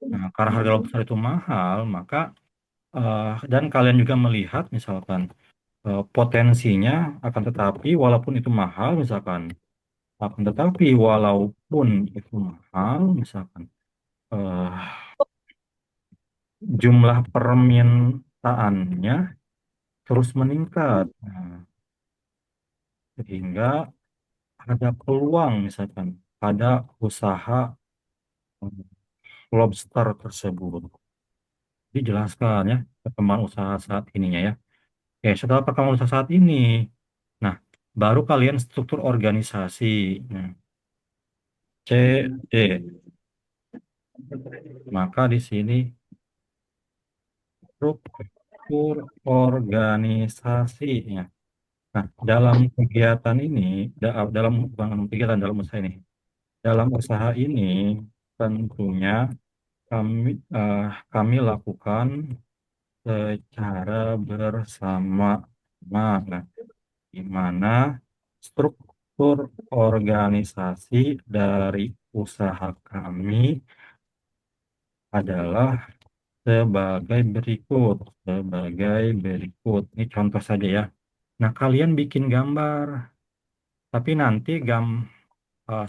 Nah, karena harga lobster itu mahal maka dan kalian juga melihat misalkan potensinya akan tetapi walaupun itu mahal misalkan akan tetapi walaupun itu mahal, misalkan eh, jumlah permintaannya terus meningkat, nah, sehingga ada peluang misalkan pada usaha eh, lobster tersebut. Dijelaskan ya perkembangan usaha saat ininya ya. Oke, setelah perkembangan usaha saat ini, nah baru kalian struktur organisasi. Nah, C, D. Maka di sini struktur organisasi ya. Nah, dalam kegiatan ini, dalam bukan kegiatan dalam usaha ini, dalam usaha ini tentunya kami eh, kami lakukan secara bersama. Nah, di mana struktur organisasi dari usaha kami adalah sebagai berikut. Sebagai berikut. Ini contoh saja ya. Nah, kalian bikin gambar, tapi nanti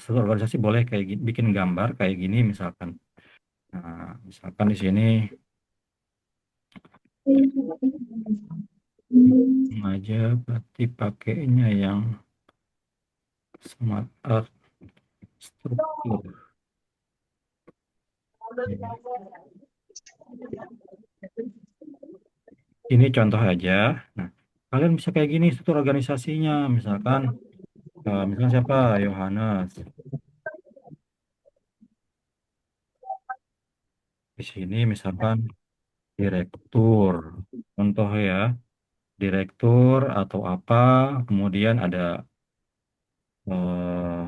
satu organisasi boleh kayak gini, bikin gambar kayak gini misalkan. Nah, misalkan di sini aja berarti pakainya yang smart art struktur. Ini contoh aja. Nah, kalian bisa kayak gini struktur organisasinya. Misalkan siapa? Yohanes. Di sini misalkan direktur. Contoh ya, direktur atau apa. Kemudian ada eh,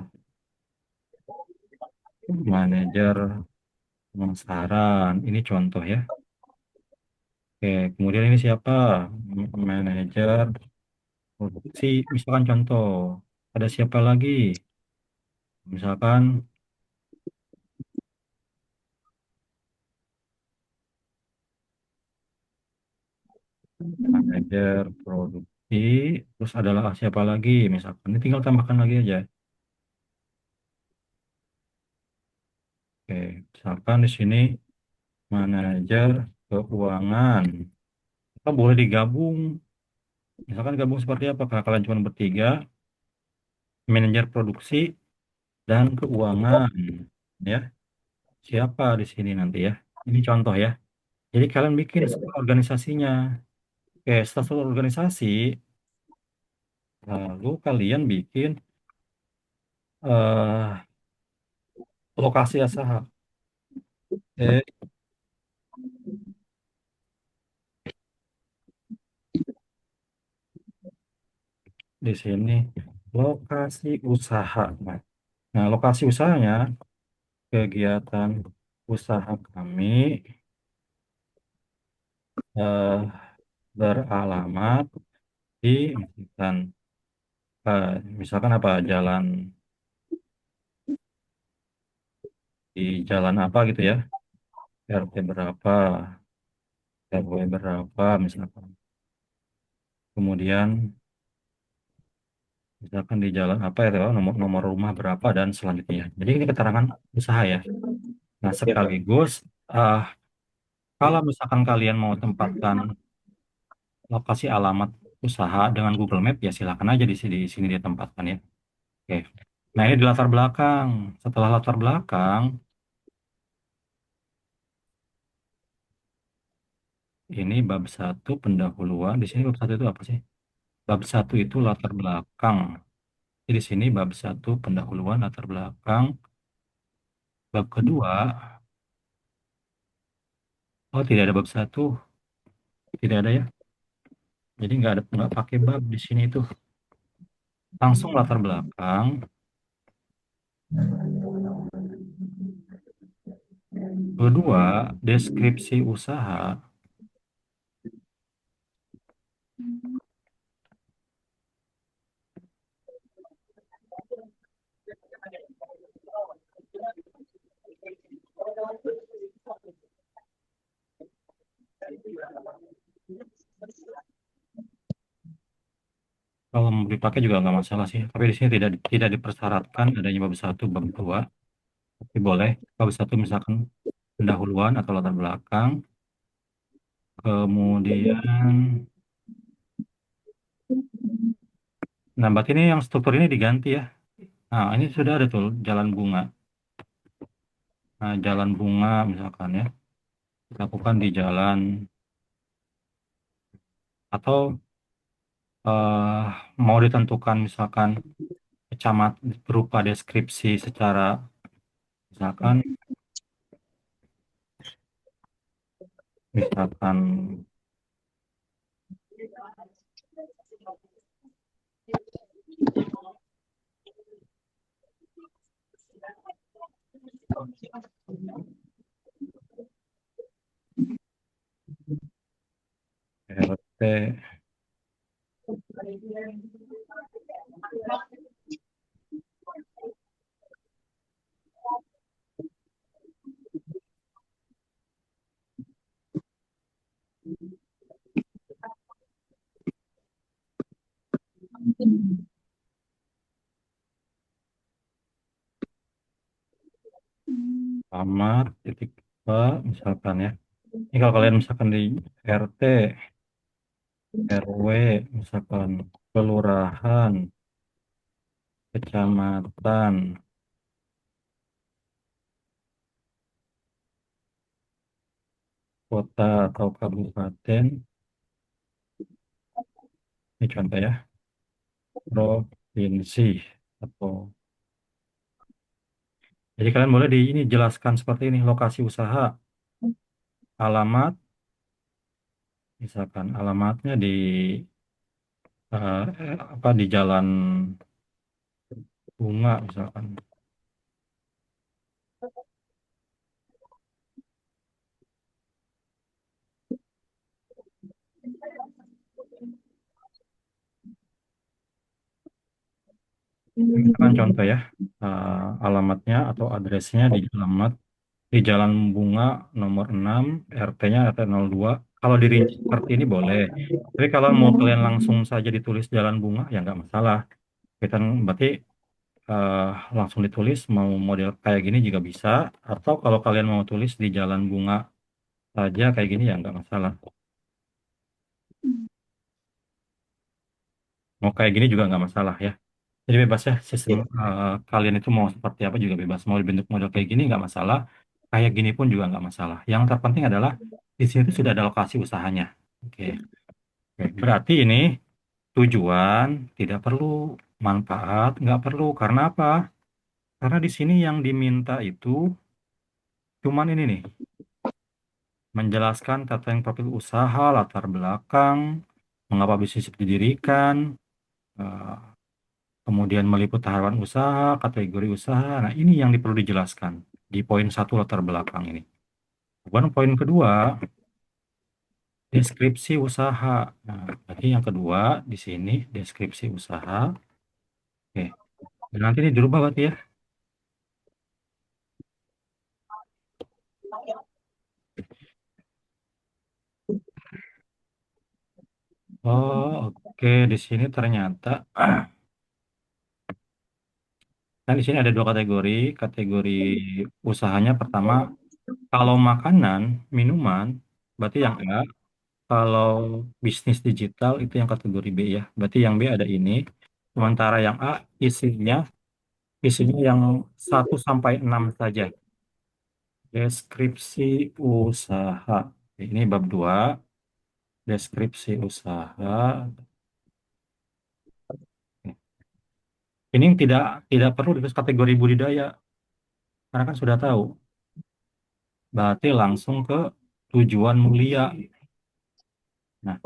manajer pemasaran. Ini contoh ya. Oke, kemudian ini siapa? Manajer produksi. Misalkan contoh. Ada siapa lagi? Misalkan manajer produksi. Terus adalah siapa lagi? Misalkan ini tinggal tambahkan lagi aja. Oke, misalkan di sini manajer keuangan. Kita boleh digabung. Misalkan gabung seperti apa? Karena kalian cuma bertiga, manajer produksi dan keuangan. Ya, siapa di sini nanti ya? Ini contoh ya. Jadi kalian bikin struktur organisasinya. Oke, struktur organisasi, lalu kalian bikin eh lokasi usaha. Eh, di sini lokasi usaha. Nah, lokasi usahanya kegiatan usaha kami eh, beralamat di misalkan eh, misalkan apa di jalan apa gitu ya, RT berapa, RW berapa misalkan. Kemudian misalkan di jalan apa ya, nomor nomor rumah berapa dan selanjutnya. Jadi ini keterangan usaha ya. Nah, Ya, Pak. sekaligus ah kalau misalkan kalian mau tempatkan lokasi alamat usaha dengan Google Map ya silakan aja di sini ditempatkan ya. Oke. Nah, ini di latar belakang. Setelah latar belakang, ini bab satu pendahuluan. Di sini bab satu itu apa sih? Bab satu itu latar belakang. Jadi di sini bab satu pendahuluan latar belakang. Bab kedua, oh tidak ada bab satu, tidak ada ya. Jadi nggak pakai bab di sini itu. Langsung latar belakang. Kedua, deskripsi usaha. Kalau mau dipakai juga nggak masalah sih. Tapi di sini tidak dipersyaratkan adanya bab satu, bab dua. Tapi boleh bab satu misalkan pendahuluan atau latar belakang. Kemudian, nah berarti ini yang struktur ini diganti ya. Nah, ini sudah ada tuh jalan bunga. Nah, jalan bunga misalkan ya, dilakukan di jalan atau eh, mau ditentukan misalkan berupa deskripsi secara misalkan Misalkan RT Camat titik misalkan ya. Ini kalau kalian misalkan di RT, RW, misalkan kelurahan, kecamatan, kota atau kabupaten, ini contoh ya, provinsi atau jadi kalian boleh di ini jelaskan seperti ini lokasi usaha, alamat, misalkan alamatnya di apa di Jalan Bunga misalkan. Misalkan contoh ya, alamatnya atau adresnya di alamat di Jalan Bunga nomor 6, RT-nya RT 02. Kalau dirinci seperti ini boleh. Tapi kalau mau kalian langsung saja ditulis Jalan Bunga ya nggak masalah. Kita berarti eh, langsung ditulis mau model kayak gini juga bisa. Atau kalau kalian mau tulis di Jalan Bunga saja kayak gini ya nggak masalah. Mau kayak gini juga nggak masalah ya. Jadi bebas ya sistem Iya. kalian itu mau seperti apa juga bebas. Mau dibentuk model kayak gini nggak masalah. Kayak gini pun juga nggak masalah. Yang terpenting adalah di sini tuh sudah ada lokasi usahanya. Oke. Oke. Berarti ini tujuan tidak perlu, manfaat nggak perlu. Karena apa? Karena di sini yang diminta itu cuman ini nih, menjelaskan tata yang profil usaha, latar belakang, mengapa bisnis itu didirikan, eh, kemudian meliput tahapan usaha, kategori usaha. Nah, ini yang perlu dijelaskan di poin satu latar belakang ini. Kemudian poin kedua, deskripsi usaha. Nah, berarti yang kedua di sini deskripsi usaha. Oke, dan nanti ini dirubah berarti ya. Oh, oke. Di sini ternyata, nah di sini ada dua kategori. Kategori usahanya pertama, kalau makanan, minuman, berarti yang A. Kalau bisnis digital itu yang kategori B ya. Berarti yang B ada ini. Sementara yang A isinya isinya yang 1 sampai 6 saja. Deskripsi usaha. Ini bab 2. Deskripsi usaha. Ini yang tidak perlu ditulis kategori budidaya karena kan sudah tahu. Berarti langsung ke tujuan mulia. Nah,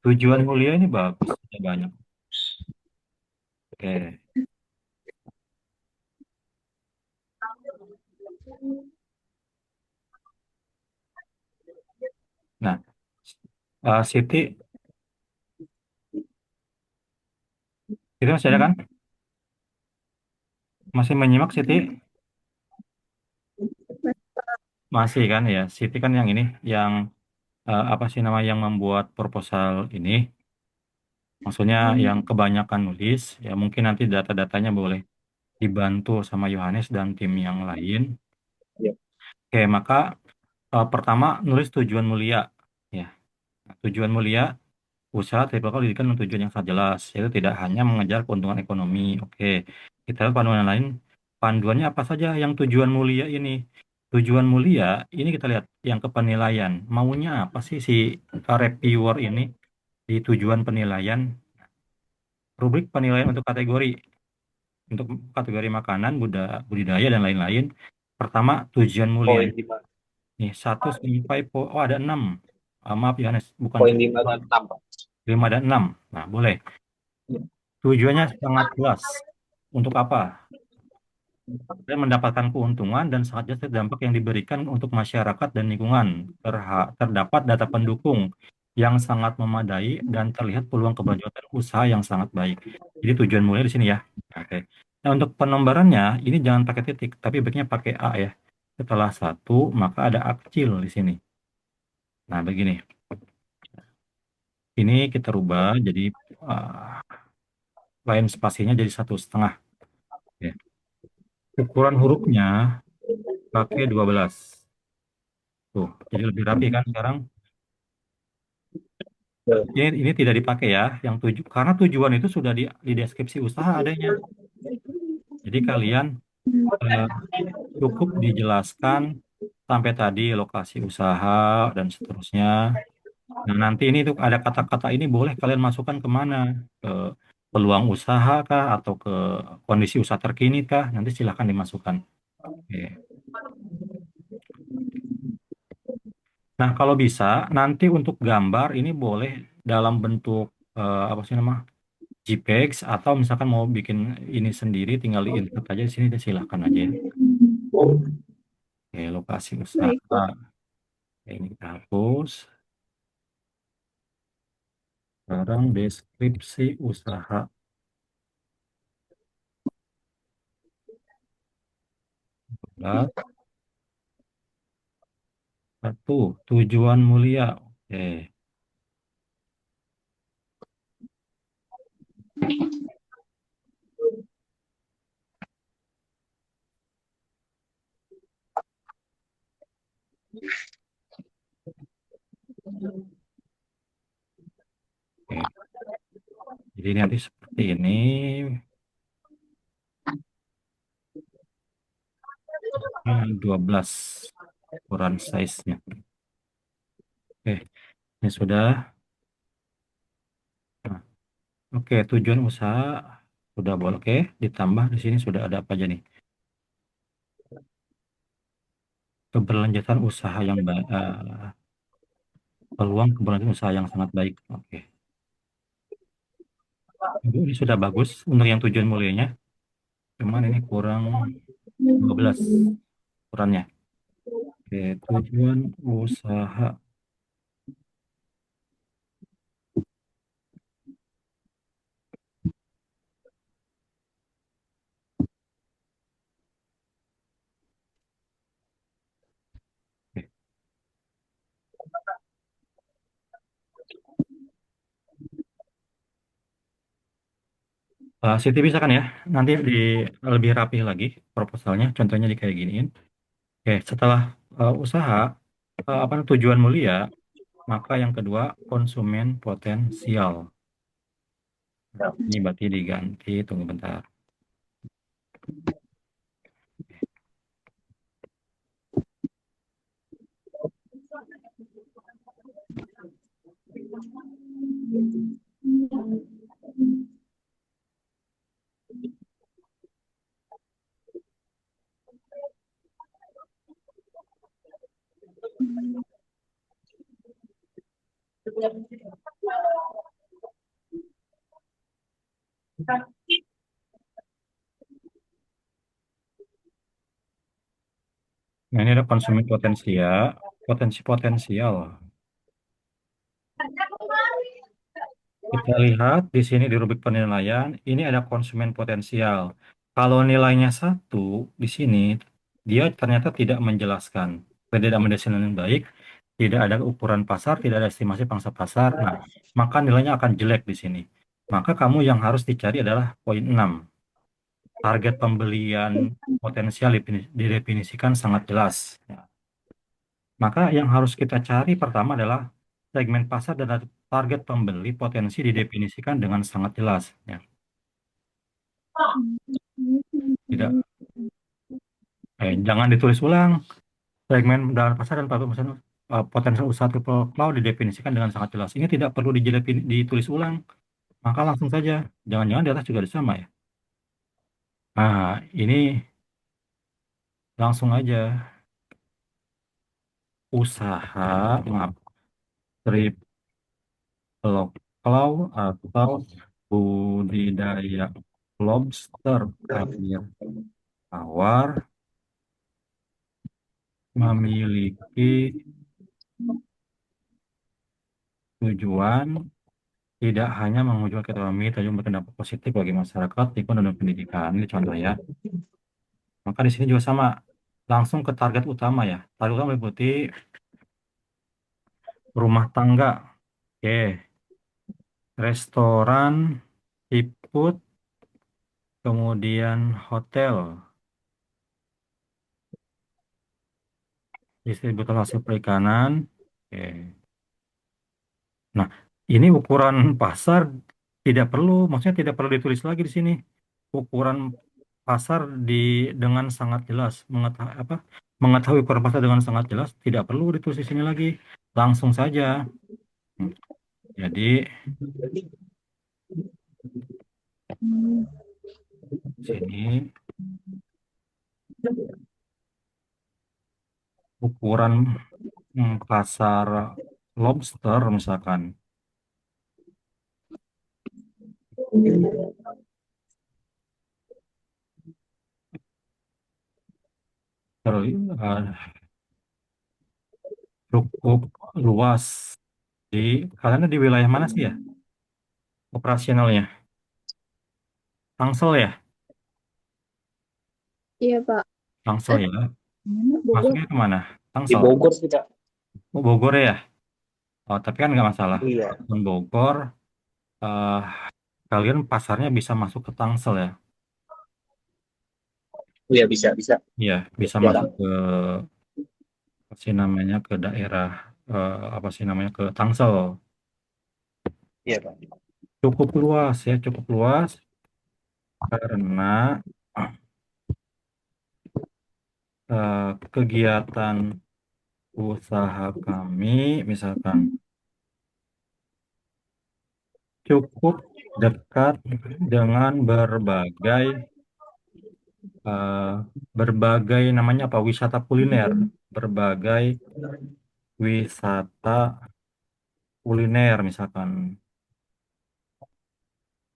tujuan mulia ini bagus, ada banyak. Oke. Nah, Siti, itu masih ada kan? Masih menyimak Siti? Masih kan ya. Siti kan yang ini, yang apa sih nama yang membuat proposal ini? Maksudnya yang kebanyakan nulis, ya mungkin nanti data-datanya boleh dibantu sama Yohanes dan tim yang lain. Iya. Oke, maka pertama nulis tujuan mulia. Ya, nah, tujuan mulia usaha tapi bakal didirikan dengan tujuan yang sangat jelas, yaitu tidak hanya mengejar keuntungan ekonomi. Oke, kita lihat panduan lain. Panduannya apa saja yang tujuan mulia ini? Tujuan mulia ini kita lihat yang ke penilaian. Maunya apa sih si reviewer ini di tujuan penilaian? Rubrik penilaian untuk kategori. Untuk kategori makanan, budidaya, dan lain-lain. Pertama, tujuan Oh, mulia. ini gimana? Nih, satu sampai oh ada 6. Maaf Yohanes, bukan Poin satu, 5 dan 6, Pak. 5 dan 6. Nah, boleh. Tujuannya sangat jelas. Untuk apa? Dan mendapatkan keuntungan dan sangat jelas dampak yang diberikan untuk masyarakat dan lingkungan. Terdapat data pendukung yang sangat memadai dan terlihat peluang keberlanjutan usaha yang sangat baik. Jadi tujuan mulai di sini ya. Oke. Nah, untuk penomborannya ini jangan pakai titik, tapi baiknya pakai A ya. Setelah satu, maka ada A kecil di sini. Nah, begini. Ini kita rubah jadi uh, line spasinya jadi 1,5. Ya. Ukuran hurufnya pakai 12. Tuh, jadi lebih rapi kan sekarang. Ini tidak dipakai ya, yang karena tujuan itu sudah di deskripsi usaha adanya. Jadi kalian eh, cukup dijelaskan sampai tadi lokasi usaha dan seterusnya. Nah, nanti ini tuh ada kata-kata ini boleh kalian masukkan kemana? Ke peluang usaha kah atau ke kondisi usaha terkini kah? Nanti silahkan dimasukkan. Oke. Nah, kalau bisa nanti untuk gambar ini boleh dalam bentuk apa sih nama? JPEG atau misalkan mau bikin ini sendiri tinggal di insert aja di sini dan silahkan aja ya. Oke, lokasi usaha. Baik, Pak. Oke, ini kita hapus. Sekarang deskripsi usaha. Berat. Satu, tujuan mulia. Oke. Oke. Jadi nanti seperti ini. 12 ukuran size-nya. Oke, ini sudah. Nah, oke, tujuan usaha sudah boleh. Oke, ditambah di sini sudah ada apa aja nih? Keberlanjutan usaha yang baik, peluang keberlanjutan usaha yang sangat baik. Oke, ini sudah bagus untuk yang tujuan mulianya. Cuman ini kurang 12 ukurannya. Oke, tujuan usaha. Oke. Siti bisa kan ya? Nanti lebih rapi lagi proposalnya. Contohnya di kayak giniin. Oke, setelah usaha, apa tujuan mulia, maka yang kedua konsumen potensial. Ini berarti diganti. Tunggu bentar. Nah, ini ada konsumen potensial, potensi potensial. Kita lihat di sini di rubrik penilaian, ini ada konsumen potensial. Kalau nilainya 1 di sini, dia ternyata tidak menjelaskan. Tidak mendesain yang baik, tidak ada ukuran pasar, tidak ada estimasi pangsa pasar. Nah, maka nilainya akan jelek di sini. Maka kamu yang harus dicari adalah poin 6. Target pembelian potensial didefinisikan sangat jelas. Ya. Maka yang harus kita cari pertama adalah segmen pasar dan target pembeli potensi didefinisikan dengan sangat jelas. Ya. Tidak, jangan ditulis ulang. Segmen dan pasar dan target pasar, potensial usaha triple cloud didefinisikan dengan sangat jelas. Ini tidak perlu ditulis ulang. Maka langsung saja. Jangan-jangan di atas juga ada sama ya. Nah, ini langsung aja. usaha, maaf, strip lokal atau budidaya lobster air tawar memiliki tujuan tidak hanya mewujudkan ekonomi, tapi juga berdampak positif bagi masyarakat, lingkungan, dan pendidikan. Ini contoh ya. Maka di sini juga sama, langsung ke target utama ya. Target utama meliputi rumah tangga, oke, restoran, seafood, kemudian hotel, distributor hasil perikanan, oke. Nah, ini ukuran pasar tidak perlu, maksudnya tidak perlu ditulis lagi di sini. Ukuran pasar dengan sangat jelas, mengetahui ukuran pasar dengan sangat jelas, tidak perlu ditulis di sini lagi, langsung saja. Hmm, Jadi sini ukuran pasar lobster misalkan. Terus cukup luas kalian di wilayah mana sih ya operasionalnya? Tangsel ya? Iya, Pak. Tangsel ya. Bogor. Masuknya kemana? Di Tangsel. Bogor sih, Kak. Oh, Bogor ya? Oh, tapi kan nggak masalah. Iya. Walaupun Bogor, eh, kalian pasarnya bisa masuk ke Tangsel ya? Iya, bisa, bisa. Iya, bisa masuk Jarang. ke apa sih namanya ke daerah apa sih namanya ke Tangsel. Iya, Pak. Cukup luas ya, cukup luas karena kegiatan usaha kami misalkan cukup dekat dengan eh, berbagai namanya apa wisata kuliner, berbagai wisata kuliner misalkan.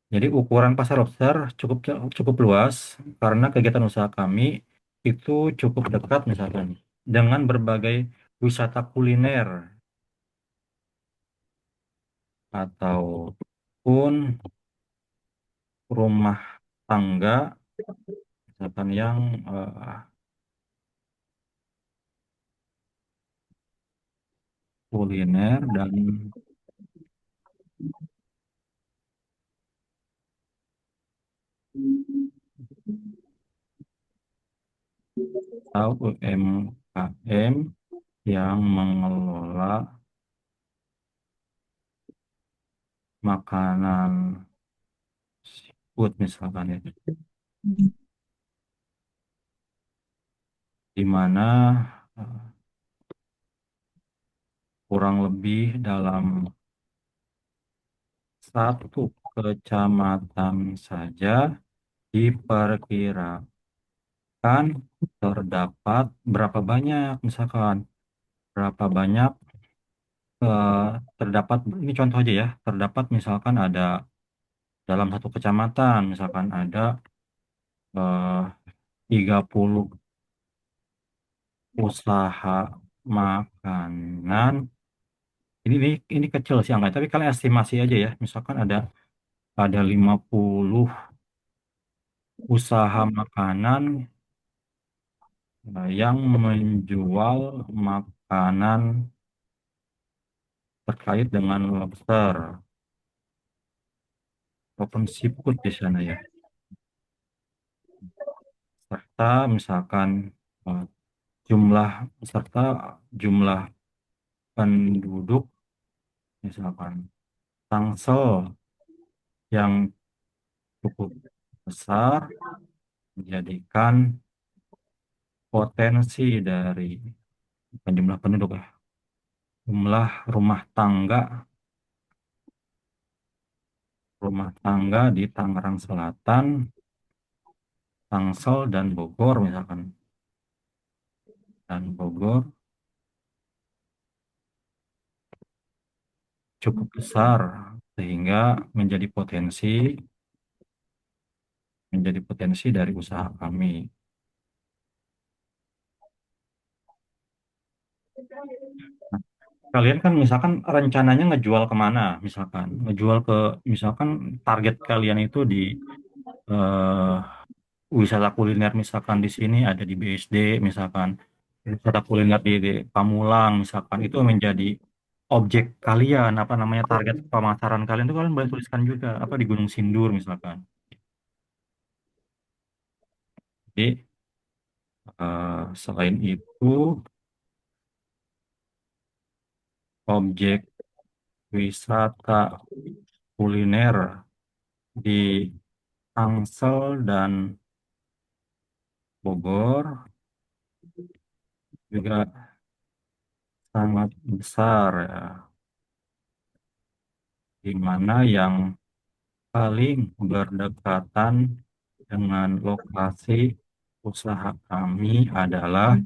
Jadi ukuran pasar lobster cukup cukup luas karena kegiatan usaha kami itu cukup dekat misalkan dengan berbagai wisata kuliner ataupun rumah tangga misalkan yang kuliner dan atau UMKM yang mengelola makanan seafood misalkan ya, di mana eh, kurang lebih dalam satu kecamatan saja diperkirakan terdapat berapa banyak misalkan berapa banyak eh, terdapat ini contoh aja ya terdapat misalkan ada dalam satu kecamatan misalkan ada 30 usaha makanan. Ini kecil sih angka, tapi kalian estimasi aja ya. Misalkan ada 50 usaha makanan yang menjual makanan terkait dengan lobster ataupun seafood di sana ya. Serta misalkan eh, jumlah serta jumlah penduduk misalkan Tangsel yang cukup besar menjadikan potensi dari bukan jumlah penduduk ya, jumlah rumah tangga di Tangerang Selatan, Tangsel dan Bogor misalkan dan Bogor cukup besar sehingga menjadi potensi dari usaha kami. Nah, kalian kan misalkan rencananya ngejual kemana, misalkan target kalian itu di eh, wisata kuliner, misalkan di sini ada di BSD, misalkan wisata kuliner di Pamulang, misalkan itu menjadi objek kalian, apa namanya target pemasaran kalian itu kalian boleh tuliskan juga apa di Gunung Sindur misalkan. Jadi selain itu objek wisata kuliner di Tangsel dan Bogor juga sangat besar ya, di mana yang paling berdekatan dengan lokasi usaha kami adalah,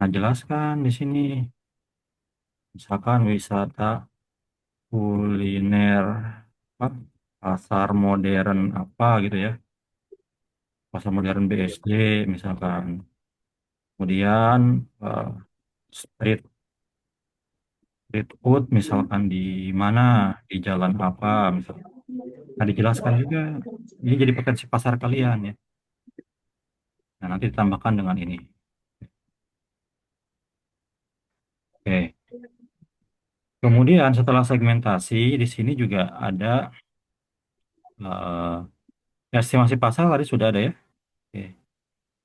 nah jelaskan di sini, misalkan wisata kuliner apa, pasar modern apa gitu ya, pasar modern BSD misalkan, kemudian eh, street street food misalkan di mana, di jalan apa misalkan. Nah, dijelaskan juga ini jadi potensi pasar kalian ya. Nah, nanti ditambahkan dengan ini. Oke. Kemudian setelah segmentasi, di sini juga ada estimasi pasar tadi sudah ada ya. Oke.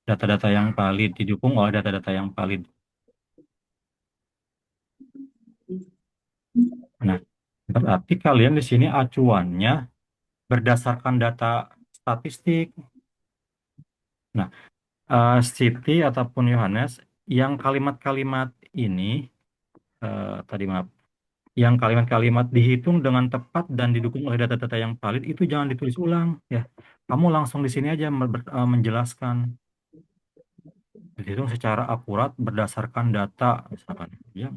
Data-data yang valid didukung oleh data-data yang valid. Nah, berarti kalian di sini acuannya berdasarkan data statistik. Nah, Siti ataupun Yohanes, yang kalimat-kalimat ini tadi maaf, yang kalimat-kalimat dihitung dengan tepat dan didukung oleh data-data yang valid itu jangan ditulis ulang ya. Kamu langsung di sini aja menjelaskan, dihitung secara akurat berdasarkan data misalkan. Ya,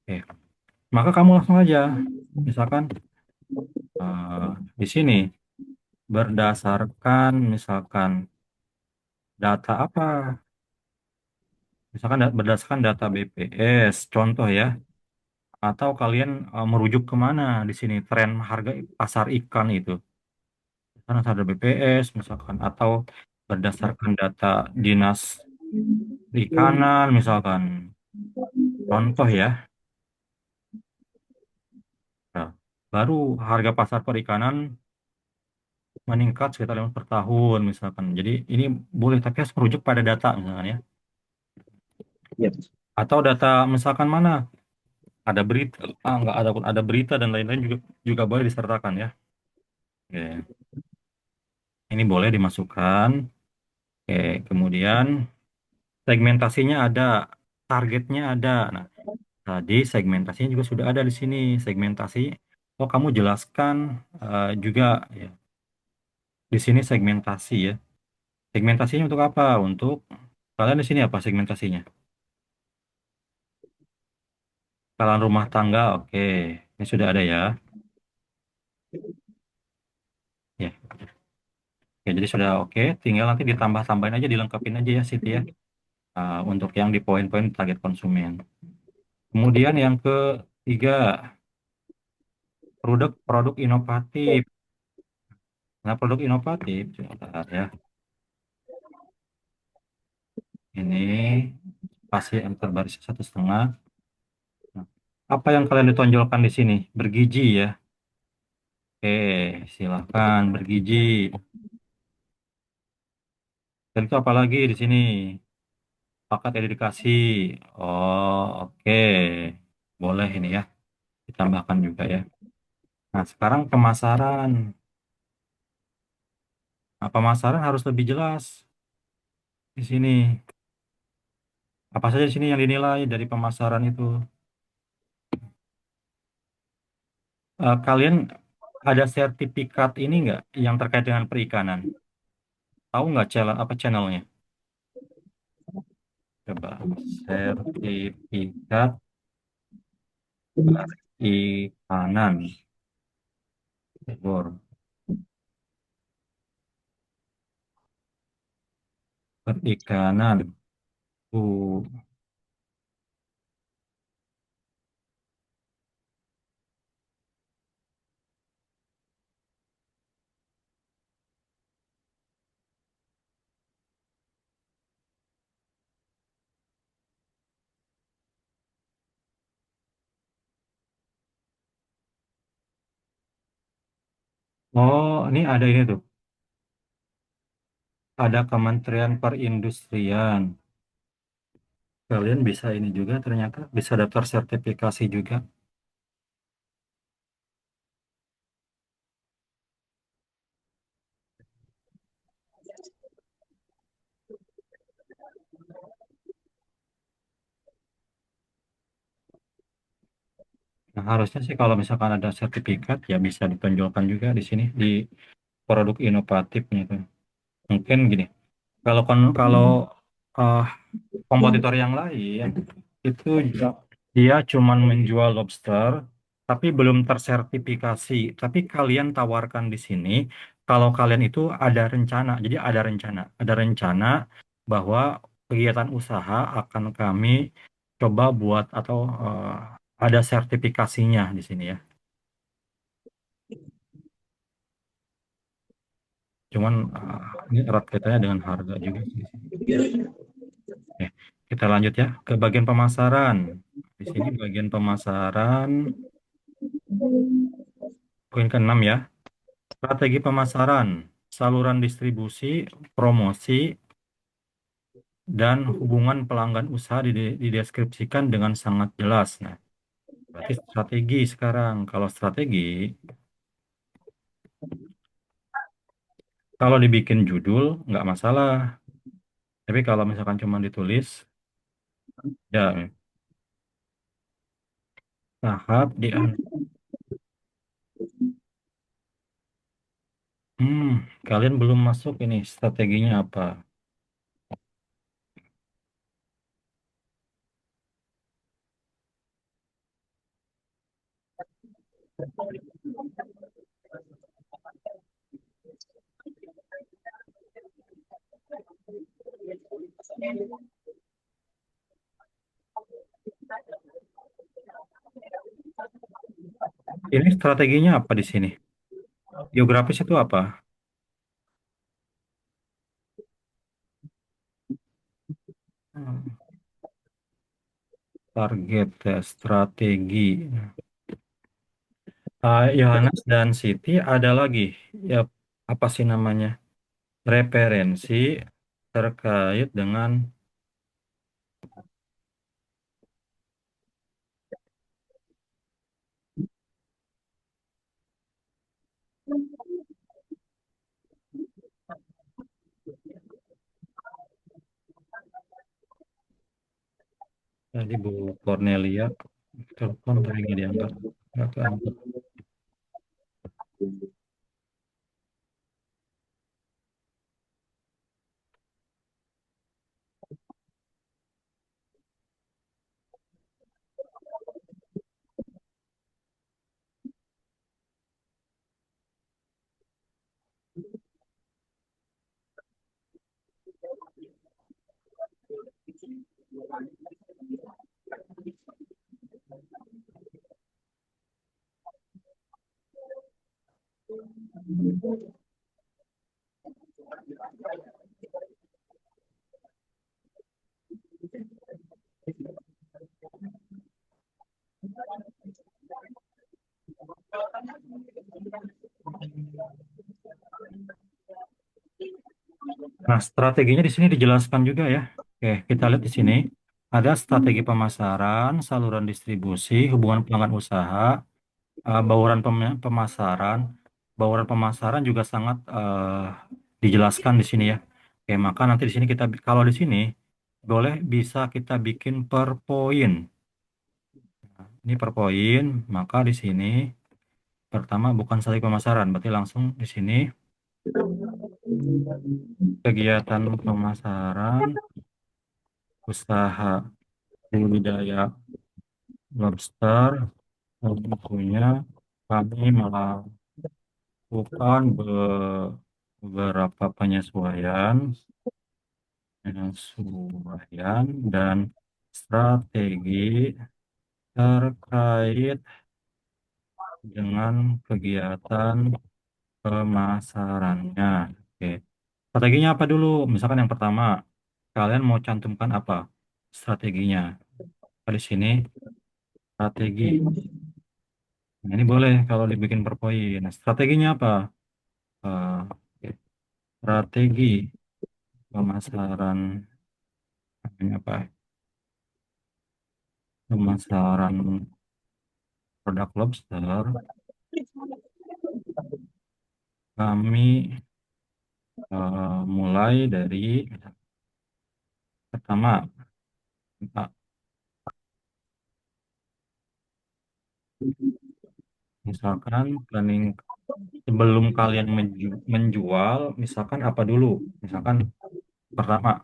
oke. Maka kamu langsung aja, misalkan eh, di sini berdasarkan misalkan data apa, misalkan berdasarkan data BPS, contoh ya, atau kalian merujuk kemana di sini tren harga pasar ikan itu, karena ada BPS misalkan, atau berdasarkan data dinas perikanan misalkan, contoh ya. Nah, baru harga pasar perikanan meningkat sekitar 5 per tahun misalkan. Jadi ini boleh, tapi harus merujuk pada data misalkan ya. Iya. Atau data misalkan mana ada berita, nggak ada pun ada berita dan lain-lain juga juga boleh disertakan ya. Oke. Ini boleh dimasukkan. Oke, kemudian segmentasinya ada, targetnya ada. Nah, tadi segmentasinya juga sudah ada di sini. Segmentasi, oh kamu jelaskan juga ya. Di sini segmentasi ya. Segmentasinya untuk apa? Untuk kalian di sini apa segmentasinya? Skala rumah tangga, oke. Ini sudah ada ya. Ya, oke, jadi sudah oke. Tinggal nanti ditambah-tambahin aja, dilengkapin aja ya, Siti ya. Untuk yang di poin-poin target konsumen. Kemudian yang ketiga, produk-produk inovatif. Nah, produk inovatif, sebentar ya. Ini pasti yang terbaris 1,5. Nah, apa yang kalian ditonjolkan di sini? Bergizi ya. Oke, silahkan bergizi. Dan itu apa lagi di sini? Paket edukasi. Oh, oke. Boleh ini ya. Ditambahkan juga ya. Nah, sekarang pemasaran. Nah, pemasaran harus lebih jelas di sini. Apa saja di sini yang dinilai dari pemasaran itu? Kalian ada sertifikat ini nggak yang terkait dengan perikanan? Tahu nggak channel apa channelnya? Coba sertifikat Perikanan. Bor. Perikanan. Uh. Oh, ini ada ini tuh. Ada Kementerian Perindustrian. Kalian bisa ini juga ternyata bisa daftar sertifikasi juga. Nah, harusnya sih kalau misalkan ada sertifikat ya bisa ditonjolkan juga di sini di produk inovatifnya itu. Mungkin gini, kalau eh, kompetitor yang lain itu dia cuman menjual lobster tapi belum tersertifikasi. Tapi kalian tawarkan di sini kalau kalian itu ada rencana bahwa kegiatan usaha akan kami coba buat atau ada sertifikasinya di sini ya. Cuman ini erat kaitannya dengan harga juga sih di sini. Oke, kita lanjut ya ke bagian pemasaran. Di sini bagian pemasaran, poin ke-6 ya. Strategi pemasaran, saluran distribusi, promosi, dan hubungan pelanggan usaha dideskripsikan dengan sangat jelas. Nah, berarti strategi sekarang. Kalau strategi, kalau dibikin judul, nggak masalah. Tapi kalau misalkan cuma ditulis, ya tahap di... Hmm, kalian belum masuk ini strateginya apa? Ini strateginya apa di sini? Geografis itu apa? Hmm, target ya, strategi. Yohanes dan Siti ada lagi ya apa sih namanya referensi terkait dengan tadi Bu Cornelia telepon tapi nggak diangkat nggak keangkat. Nah, strateginya di sini dijelaskan juga ya. Oke, kita lihat di sini ada strategi pemasaran, saluran distribusi, hubungan pelanggan usaha, bauran pemasaran. Bauran pemasaran juga sangat dijelaskan di sini ya. Oke, maka nanti di sini kalau di sini boleh bisa kita bikin per poin. Ini per poin, maka di sini pertama bukan strategi pemasaran, berarti langsung di sini kegiatan pemasaran usaha budidaya lobster Tentunya kami melakukan beberapa penyesuaian dan strategi terkait dengan kegiatan pemasarannya. Oke. Strateginya apa dulu? Misalkan yang pertama, kalian mau cantumkan apa strateginya? Di sini strategi. Nah, ini boleh kalau dibikin per poin. Nah, strateginya apa? Oke. Strategi pemasaran, namanya apa? Pemasaran produk lobster. Kami mulai dari pertama, Pak, misalkan planning sebelum kalian menjual, misalkan apa dulu? Misalkan pertama,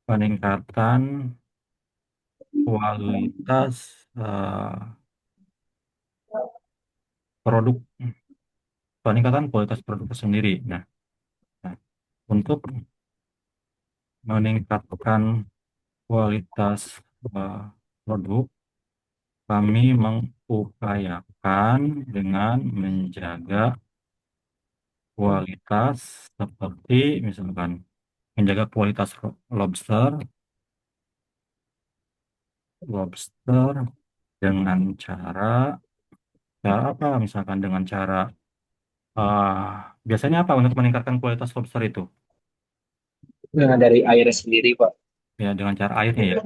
peningkatan kualitas produk, peningkatan kualitas produk itu sendiri. Nah, untuk meningkatkan kualitas eh, produk, kami mengupayakan dengan menjaga kualitas seperti misalkan menjaga kualitas lobster, lobster dengan cara apa? Misalkan dengan cara biasanya apa untuk meningkatkan kualitas lobster itu? Nah, dari air sendiri, Pak. Ya dengan cara airnya ya,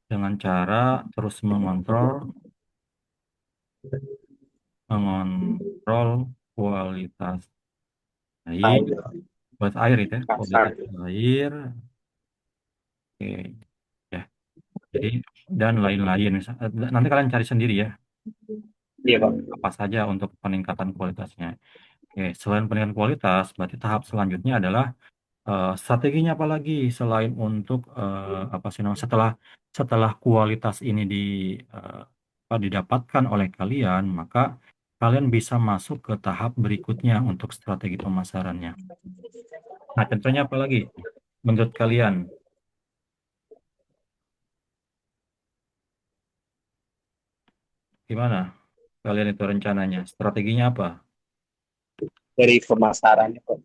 dengan cara terus mengontrol kualitas air, Air kualitas air itu ya, kasar. kualitas air, oke, ya. Jadi dan lain-lain. Nanti kalian cari sendiri ya, Iya, Pak. apa saja untuk peningkatan kualitasnya. Oke, selain peningkatan kualitas, berarti tahap selanjutnya adalah strateginya apa lagi selain untuk apa sih namanya setelah setelah kualitas ini eh, didapatkan oleh kalian, maka kalian bisa masuk ke tahap berikutnya untuk strategi pemasarannya. Nah, contohnya apa lagi menurut kalian? Gimana kalian itu rencananya? Strateginya apa? Dari pemasarannya, Pak.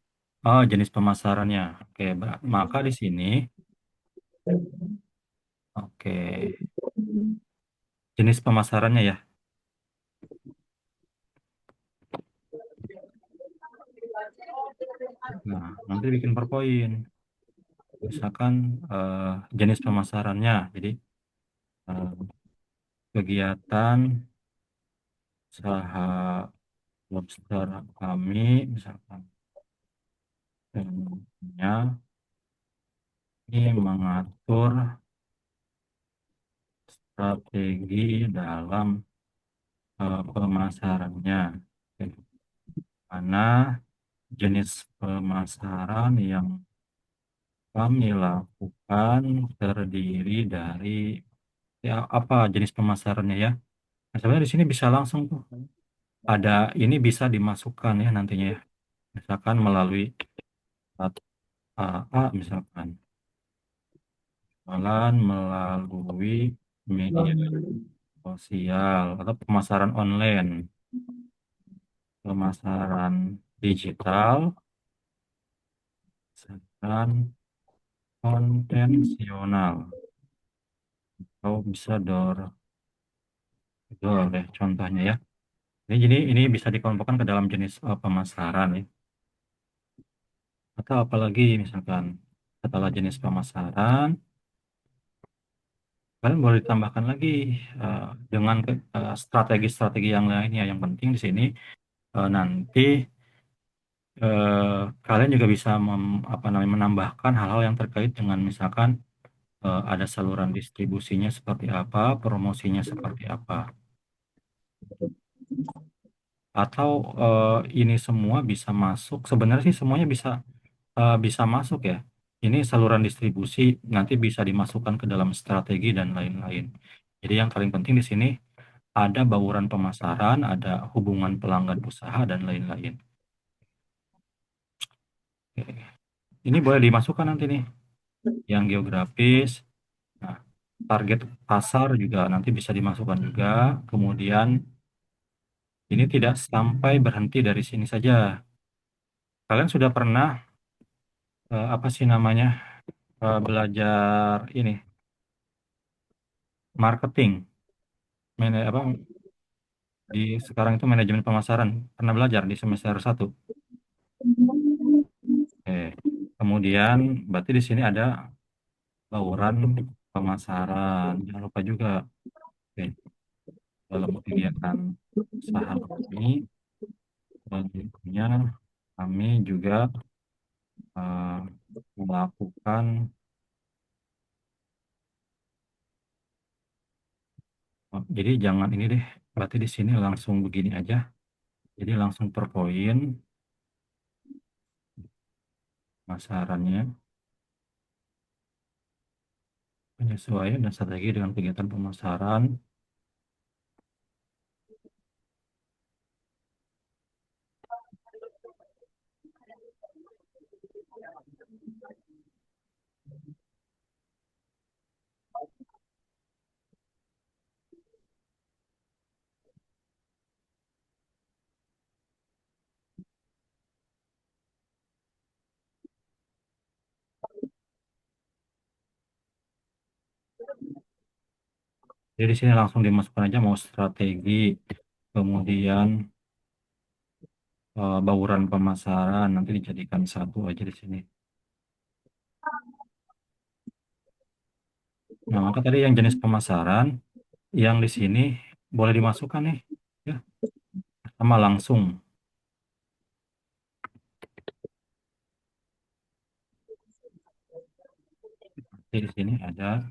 Oh, jenis pemasarannya. Oke, maka di sini, oke, jenis pemasarannya ya. Nah, nanti bikin per poin. Misalkan jenis pemasarannya. Jadi eh, kegiatan usaha lobster kami, misalkan tentunya ini mengatur strategi dalam pemasarannya. Oke. Mana jenis pemasaran yang kami lakukan terdiri dari ya, apa jenis pemasarannya ya? Nah, sebenarnya di sini bisa langsung tuh ada ini bisa dimasukkan ya nantinya ya. Misalkan melalui AA misalkan jualan melalui media sosial atau pemasaran online, pemasaran digital, dan konvensional atau bisa door door deh contohnya ya. Ini bisa dikelompokkan ke dalam jenis pemasaran ya. Atau apalagi misalkan setelah jenis pemasaran, kalian boleh ditambahkan lagi eh, dengan strategi-strategi yang lainnya. Yang penting di sini nanti eh, kalian juga bisa apa namanya menambahkan hal-hal yang terkait dengan misalkan ada saluran distribusinya seperti apa, promosinya seperti apa, atau ini semua bisa masuk. Sebenarnya sih semuanya bisa masuk ya. Ini saluran distribusi nanti bisa dimasukkan ke dalam strategi dan lain-lain. Jadi yang paling penting di sini ada bauran pemasaran, ada hubungan pelanggan usaha, dan lain-lain. Oke. Ini boleh dimasukkan nanti nih, yang geografis. Nah, target pasar juga nanti bisa dimasukkan juga. Kemudian ini tidak sampai berhenti dari sini saja. Kalian sudah pernah apa sih namanya belajar ini marketing, apa di sekarang itu manajemen pemasaran. Pernah belajar di semester 1. Kemudian berarti di sini ada bauran pemasaran. Jangan lupa juga. Oke. Dalam kegiatan usaha selanjutnya kami juga eh, melakukan jadi jangan ini deh. Berarti di sini langsung begini aja. Jadi langsung per poin pemasarannya, penyesuaian dan strategi dengan kegiatan pemasaran. Jadi di sini langsung dimasukkan aja mau strategi, kemudian bauran pemasaran nanti dijadikan satu aja di sini. Nah, maka tadi yang jenis pemasaran yang di sini boleh dimasukkan nih, ya, sama langsung. Jadi di sini ada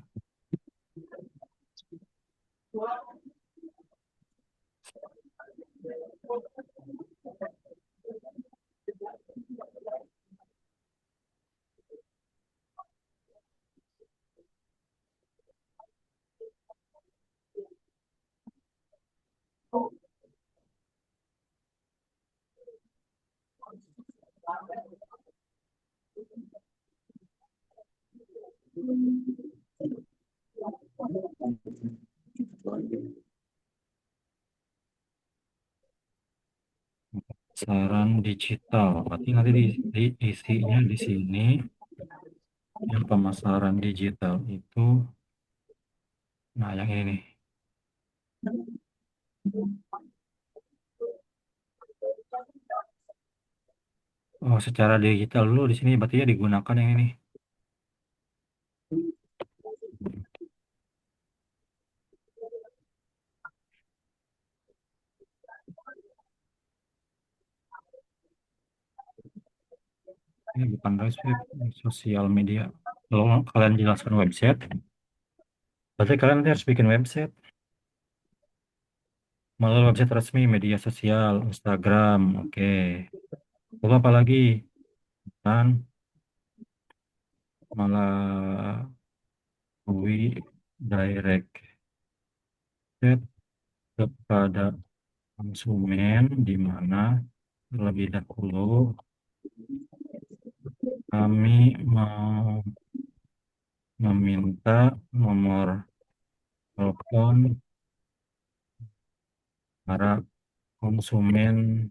saran digital. Berarti nanti isinya di sini yang pemasaran digital itu, nah yang ini nih. Oh, secara digital dulu di sini berarti ya digunakan yang ini. Ini bukan website, ini sosial media. Kalau kalian jelaskan website, berarti kalian nanti harus bikin website melalui website resmi media sosial, Instagram, oke. Lalu apa lagi? Kan melalui direct chat kepada konsumen di mana terlebih dahulu kami mau meminta nomor telepon para konsumen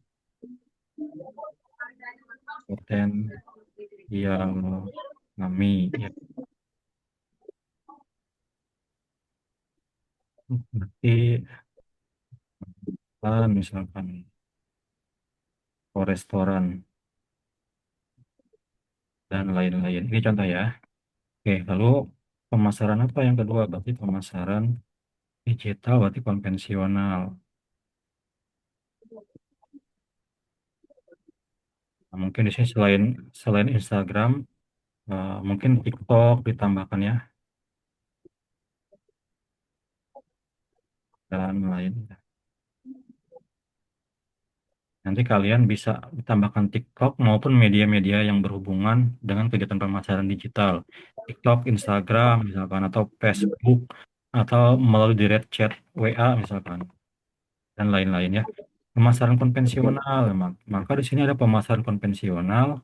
potensial kami, ya. Berarti misalkan ke restoran dan lain-lain. Ini contoh ya. Oke, lalu pemasaran apa yang kedua? Berarti pemasaran digital, berarti konvensional. Nah, mungkin di sini selain selain Instagram, mungkin TikTok ditambahkan ya, dan lain. Nanti kalian bisa tambahkan TikTok maupun media-media yang berhubungan dengan kegiatan pemasaran digital. TikTok, Instagram misalkan, atau Facebook, atau melalui direct chat WA misalkan. dan lain-lain ya. Pemasaran konvensional, maka di sini ada pemasaran konvensional.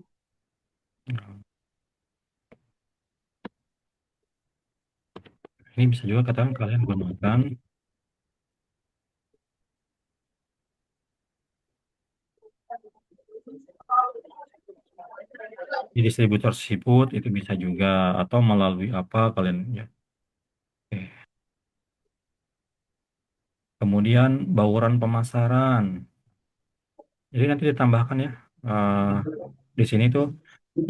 Ini bisa juga katakan kalian gunakan di distributor seafood itu bisa juga, atau melalui apa kalian ya. Oke. Kemudian bauran pemasaran. Jadi nanti ditambahkan ya. Di sini tuh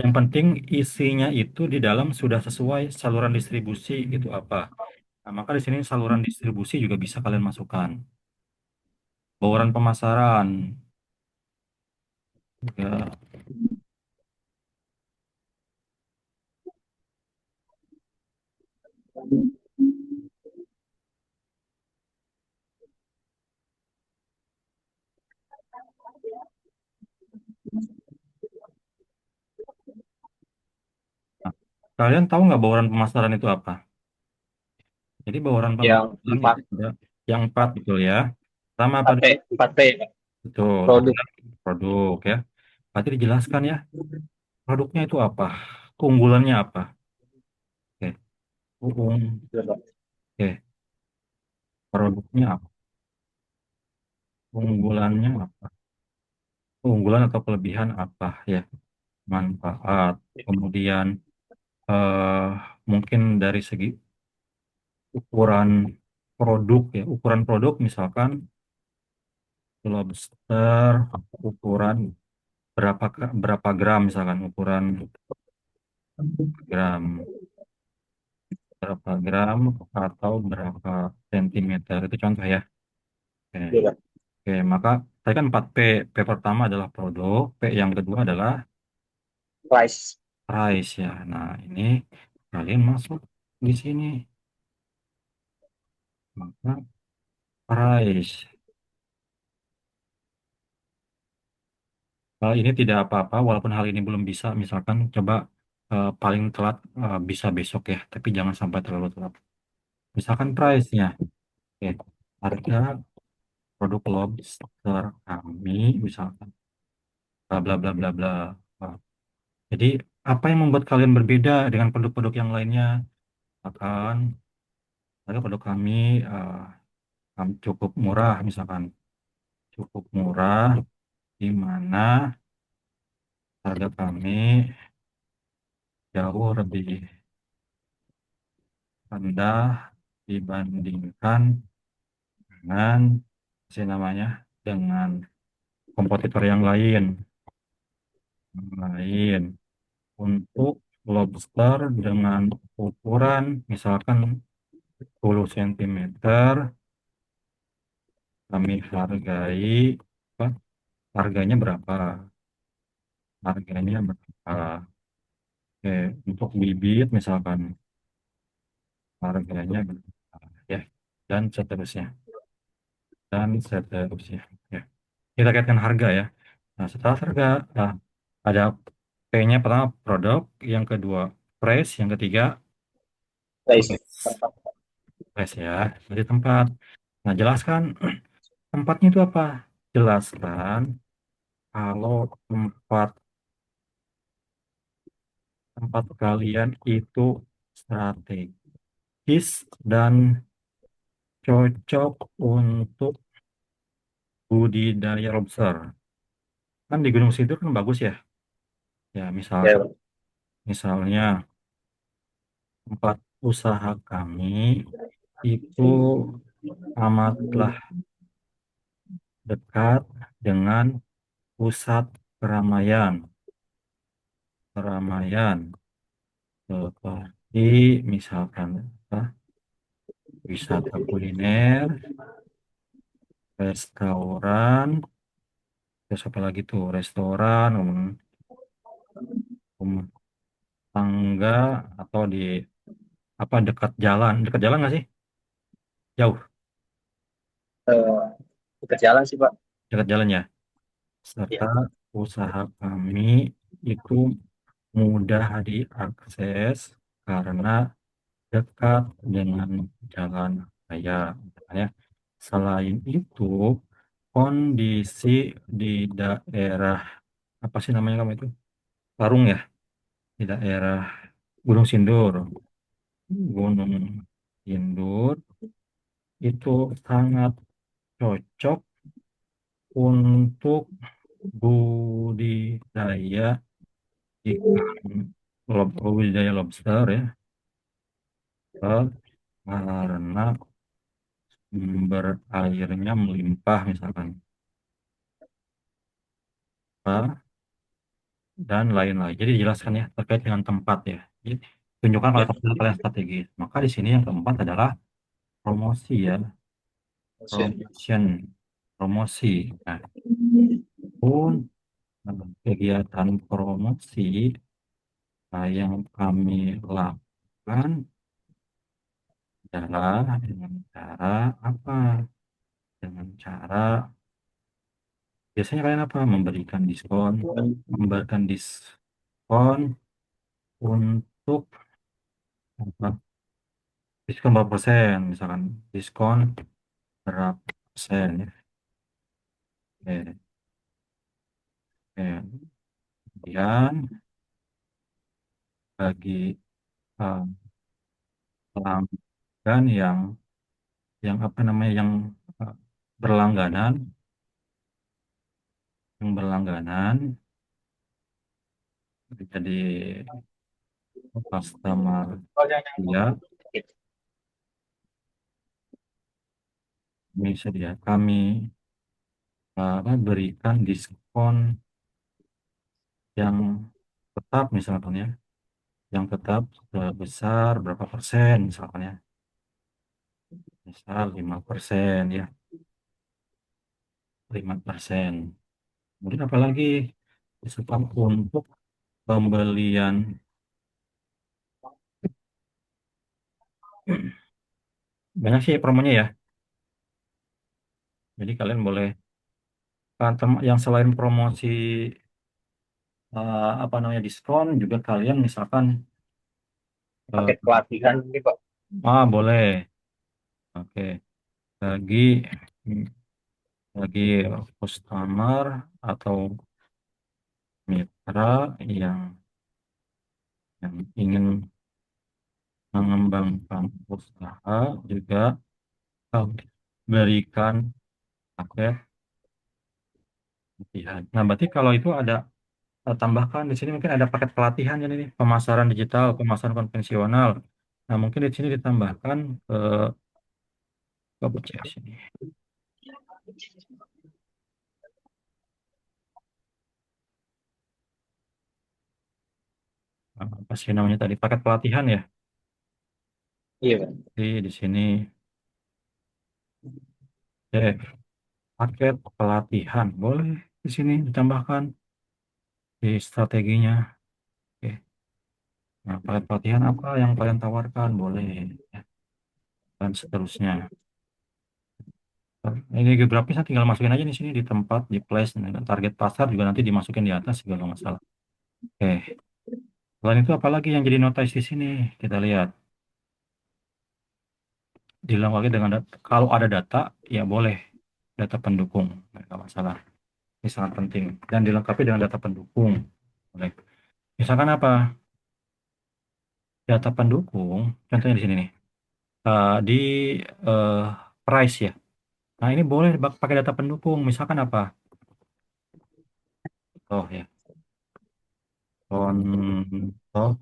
yang penting isinya itu di dalam sudah sesuai saluran distribusi itu apa. Nah, maka di sini saluran distribusi juga bisa kalian masukkan. Bauran pemasaran. Ya. Nah, kalian tahu nggak bauran pemasaran itu apa? Jadi bauran Yang pemasaran itu empat, ada yang empat betul ya. Pertama apa? 4P, 4P, Betul, produk. ada produk ya. Berarti dijelaskan ya, produknya itu apa? Keunggulannya apa? Oke, oke, produknya apa? Keunggulannya apa? Keunggulan atau kelebihan apa ya? Manfaat. Kemudian eh, mungkin dari segi ukuran produk ya, ukuran produk misalkan lobster ukuran berapa gram misalkan ukuran gram berapa gram atau berapa sentimeter itu contoh ya. Oke, Iya, Pak. oke, maka tadi kan 4P. P pertama adalah produk, P yang kedua adalah Price. price ya. Nah, ini kalian masuk di sini. Maka price. Ini tidak apa-apa, walaupun hal ini belum bisa, misalkan coba paling telat bisa besok ya, tapi jangan sampai terlalu telat. Misalkan price-nya, oke, harga produk lobster kami, misalkan, bla bla bla bla bla. Nah, jadi apa yang membuat kalian berbeda dengan produk-produk yang lainnya? Akan harga produk kami cukup murah, misalkan cukup murah, di mana harga kami jauh lebih rendah dibandingkan dengan namanya dengan kompetitor yang lain untuk lobster dengan ukuran misalkan 10 cm kami apa, harganya berapa harganya berapa. Oke, untuk bibit misalkan harganya berapa ya, dan seterusnya ya. Kita kaitkan harga ya. Nah, setelah harga, nah, ada P-nya pertama produk, yang kedua price, yang ketiga Price. place. Place ya, jadi tempat. Nah, jelaskan tempatnya itu apa? Jelaskan kalau tempat tempat kalian itu strategis dan cocok untuk budidaya lobster. Kan di Gunung Sindur kan bagus ya. Ya, Ya, misalkan Pak. misalnya tempat usaha kami itu amatlah dekat dengan pusat keramaian, keramaian seperti misalkan apa, wisata kuliner, restoran, terus apa lagi tuh restoran, rumah tangga atau di apa dekat jalan nggak sih? Jauh, Eh, Dekat jalan sih, Pak. dekat jalan ya. Iya. Serta usaha kami itu mudah diakses karena dekat dengan jalan raya. Misalnya, selain itu, kondisi di daerah apa sih namanya kamu itu? Parung ya, di daerah Gunung Sindur. Gunung Sindur itu sangat cocok untuk budidaya ikan budidaya lobster ya, karena sumber airnya melimpah misalkan, apa, dan lain-lain. Jadi dijelaskan ya terkait dengan tempat ya. Jadi, tunjukkan Ya, kalian strategis. Maka di sini yang keempat adalah promosi ya, maksudnya. promotion, promosi. Nah, pun kegiatan promosi yang kami lakukan adalah dengan cara apa? Dengan cara biasanya kalian apa? Memberikan diskon untuk apa? Diskon berapa persen? Misalkan diskon berapa persen ya? Oke, oke. Kemudian bagi eh, pelanggan yang apa namanya eh, berlangganan, yang berlangganan jadi customer ya, kami berikan diskon yang tetap misalkan ya, yang tetap sebesar berapa persen misalkan ya, misal 5% ya, 5%. Kemudian apalagi diskon untuk pembelian, banyak sih promonya ya. Jadi kalian boleh yang selain promosi apa namanya diskon juga kalian misalkan Paket eh, pelatihan ini Pak. boleh, oke, bagi bagi customer atau mitra yang ingin mengembangkan usaha juga kami berikan paket pelatihan. Nah, berarti kalau itu ada tambahkan di sini mungkin ada paket pelatihan ya ini pemasaran digital, pemasaran konvensional. Nah, mungkin di sini ditambahkan ke BCS ini. Apa sih namanya tadi paket pelatihan ya? Iya Pak. Di sini paket pelatihan boleh di sini ditambahkan di strateginya. Oke. Nah, paket pelatihan apa yang kalian tawarkan boleh ya, dan seterusnya. Ini geografisnya tinggal masukin aja di sini di tempat di place. Nah, target pasar juga nanti dimasukin di atas juga nggak masalah. Oke. Selain itu apalagi yang jadi notice di sini kita lihat dilengkapi dengan kalau ada data ya boleh data pendukung nggak masalah. Ini sangat penting dan dilengkapi dengan data pendukung. Boleh. Misalkan apa? Data pendukung, contohnya di sini nih, di eh, price ya. Nah ini boleh pakai data pendukung, misalkan apa? Oh ya, contoh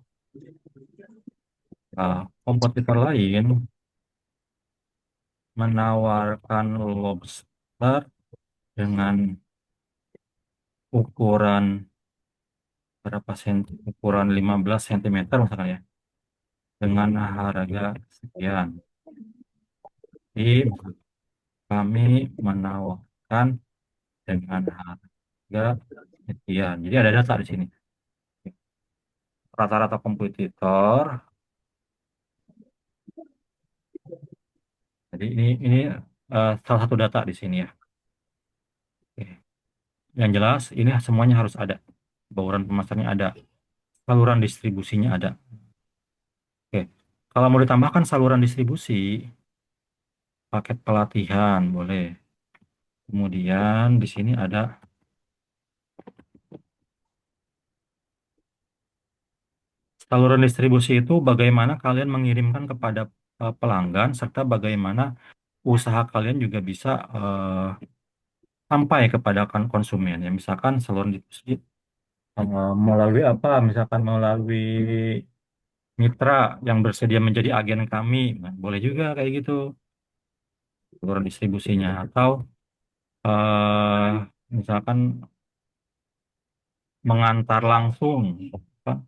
kompetitor lain menawarkan lobster dengan ukuran berapa senti, ukuran 15 cm misalkan ya, dengan harga sekian. Jadi kami menawarkan dengan harga sekian. Jadi ada data di sini. Rata-rata kompetitor. Jadi ini salah satu data di sini ya. Oke. Yang jelas ini semuanya harus ada. Bauran pemasarnya ada, saluran distribusinya ada. Oke. Kalau mau ditambahkan saluran distribusi, paket pelatihan boleh. Kemudian di sini ada saluran distribusi itu bagaimana kalian mengirimkan kepada pelanggan serta bagaimana usaha kalian juga bisa sampai kepada konsumen. Ya, misalkan saluran distribusi melalui apa? Misalkan melalui mitra yang bersedia menjadi agen kami. Nah, boleh juga kayak gitu saluran distribusinya atau misalkan mengantar langsung apa,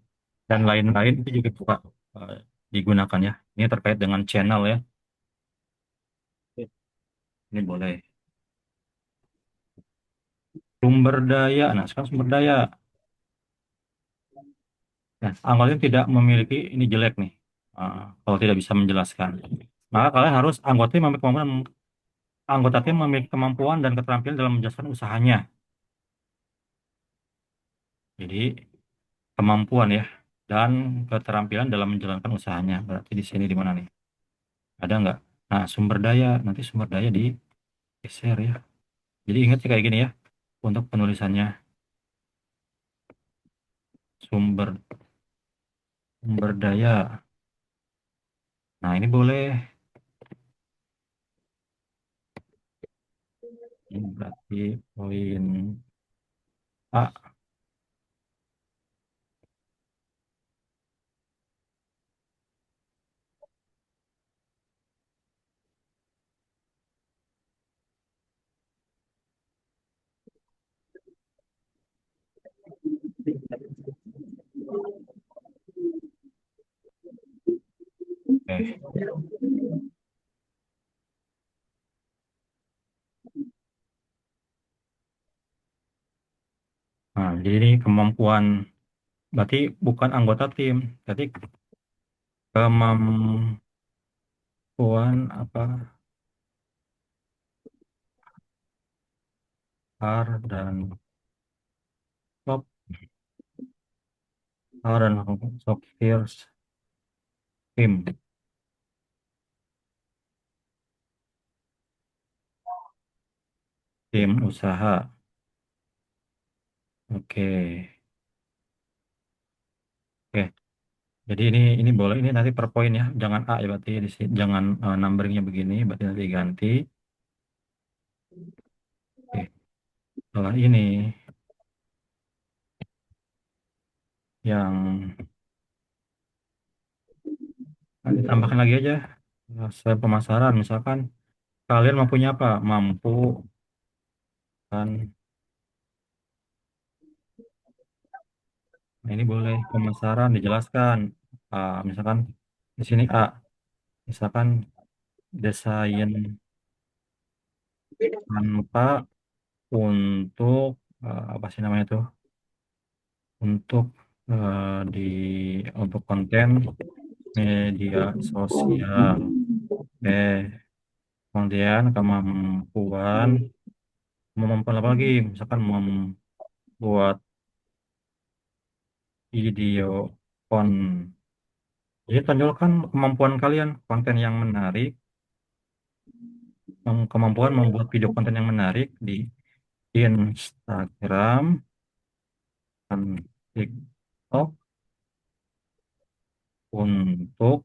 dan lain-lain itu juga bisa eh, digunakan ya. Ini terkait dengan channel ya. Ini boleh. Sumber daya. Nah, sekarang sumber daya. Nah, anggotanya tidak memiliki ini jelek nih. Kalau tidak bisa menjelaskan. Maka kalian harus anggota tim memiliki kemampuan dan keterampilan dalam menjelaskan usahanya. Jadi kemampuan ya dan keterampilan dalam menjalankan usahanya. Berarti di sini di mana nih? Ada nggak? Nah, sumber daya. Nanti sumber daya digeser ya. Jadi ingat ya kayak gini ya untuk penulisannya. Sumber sumber daya. Nah, ini boleh. Ini berarti poin A. Oke. Nah, jadi ini kemampuan berarti bukan anggota tim, jadi kemampuan apa hard dan soft hard dan soft skills tim tim usaha. Oke. Oke. Jadi ini boleh ini nanti per poin ya, jangan A ya berarti di sini jangan numberingnya begini, berarti nanti ganti. Oke. Setelah ini yang nanti tambahkan lagi aja saya pemasaran misalkan kalian mampunya apa? Mampu kan. Nah, ini boleh pemasaran dijelaskan. Misalkan di sini A, misalkan desain tanpa untuk apa sih namanya itu? Untuk di untuk konten media sosial. Kemudian kemampuan apa lagi? Misalkan membuat video kon. Jadi tonjolkan kemampuan kalian konten yang menarik, kemampuan membuat video konten yang menarik di Instagram dan TikTok untuk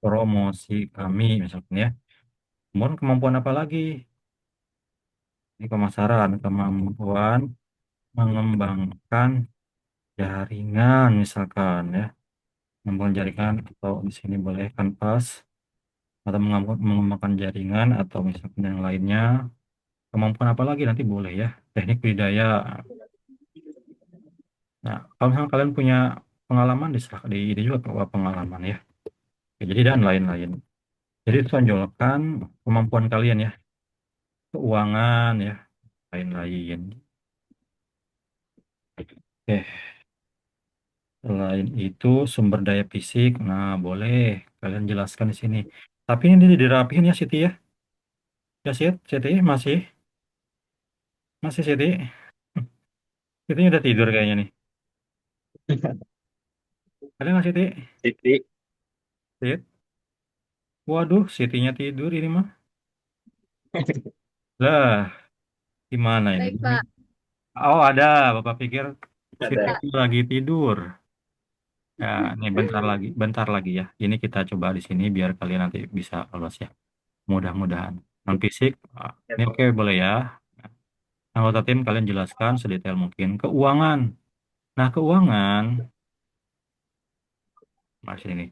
promosi kami misalnya ya. Kemudian kemampuan apa lagi? Ini pemasaran, kemampuan mengembangkan jaringan misalkan ya. Mengembangkan jaringan atau di sini boleh kanvas atau mengembangkan jaringan atau misalkan yang lainnya. Kemampuan apa lagi nanti boleh ya. Teknik budidaya. Nah, kalau misalnya kalian punya pengalaman di ini juga pengalaman ya. Ya, jadi dan lain-lain. Jadi tonjolkan kemampuan kalian ya, keuangan ya, lain-lain. Oke, selain itu sumber daya fisik, nah boleh kalian jelaskan di sini. Tapi ini dirapihin ya Siti ya. Ya Siti masih Siti. Siti udah tidur kayaknya nih. Ada nggak Siti? Titik. Sit. Waduh, Sitinya tidur ini mah. Lah. Gimana ini? Baik, Pak. Oh, ada. Bapak pikir Siti Ada. itu lagi tidur. Ya, ini bentar lagi ya. Ini kita coba di sini biar kalian nanti bisa lolos ya. Mudah-mudahan. Non fisik, Ya, ini oke Pak. boleh ya. Anggota tim kalian jelaskan sedetail mungkin. Keuangan. Nah, keuangan, masih ini.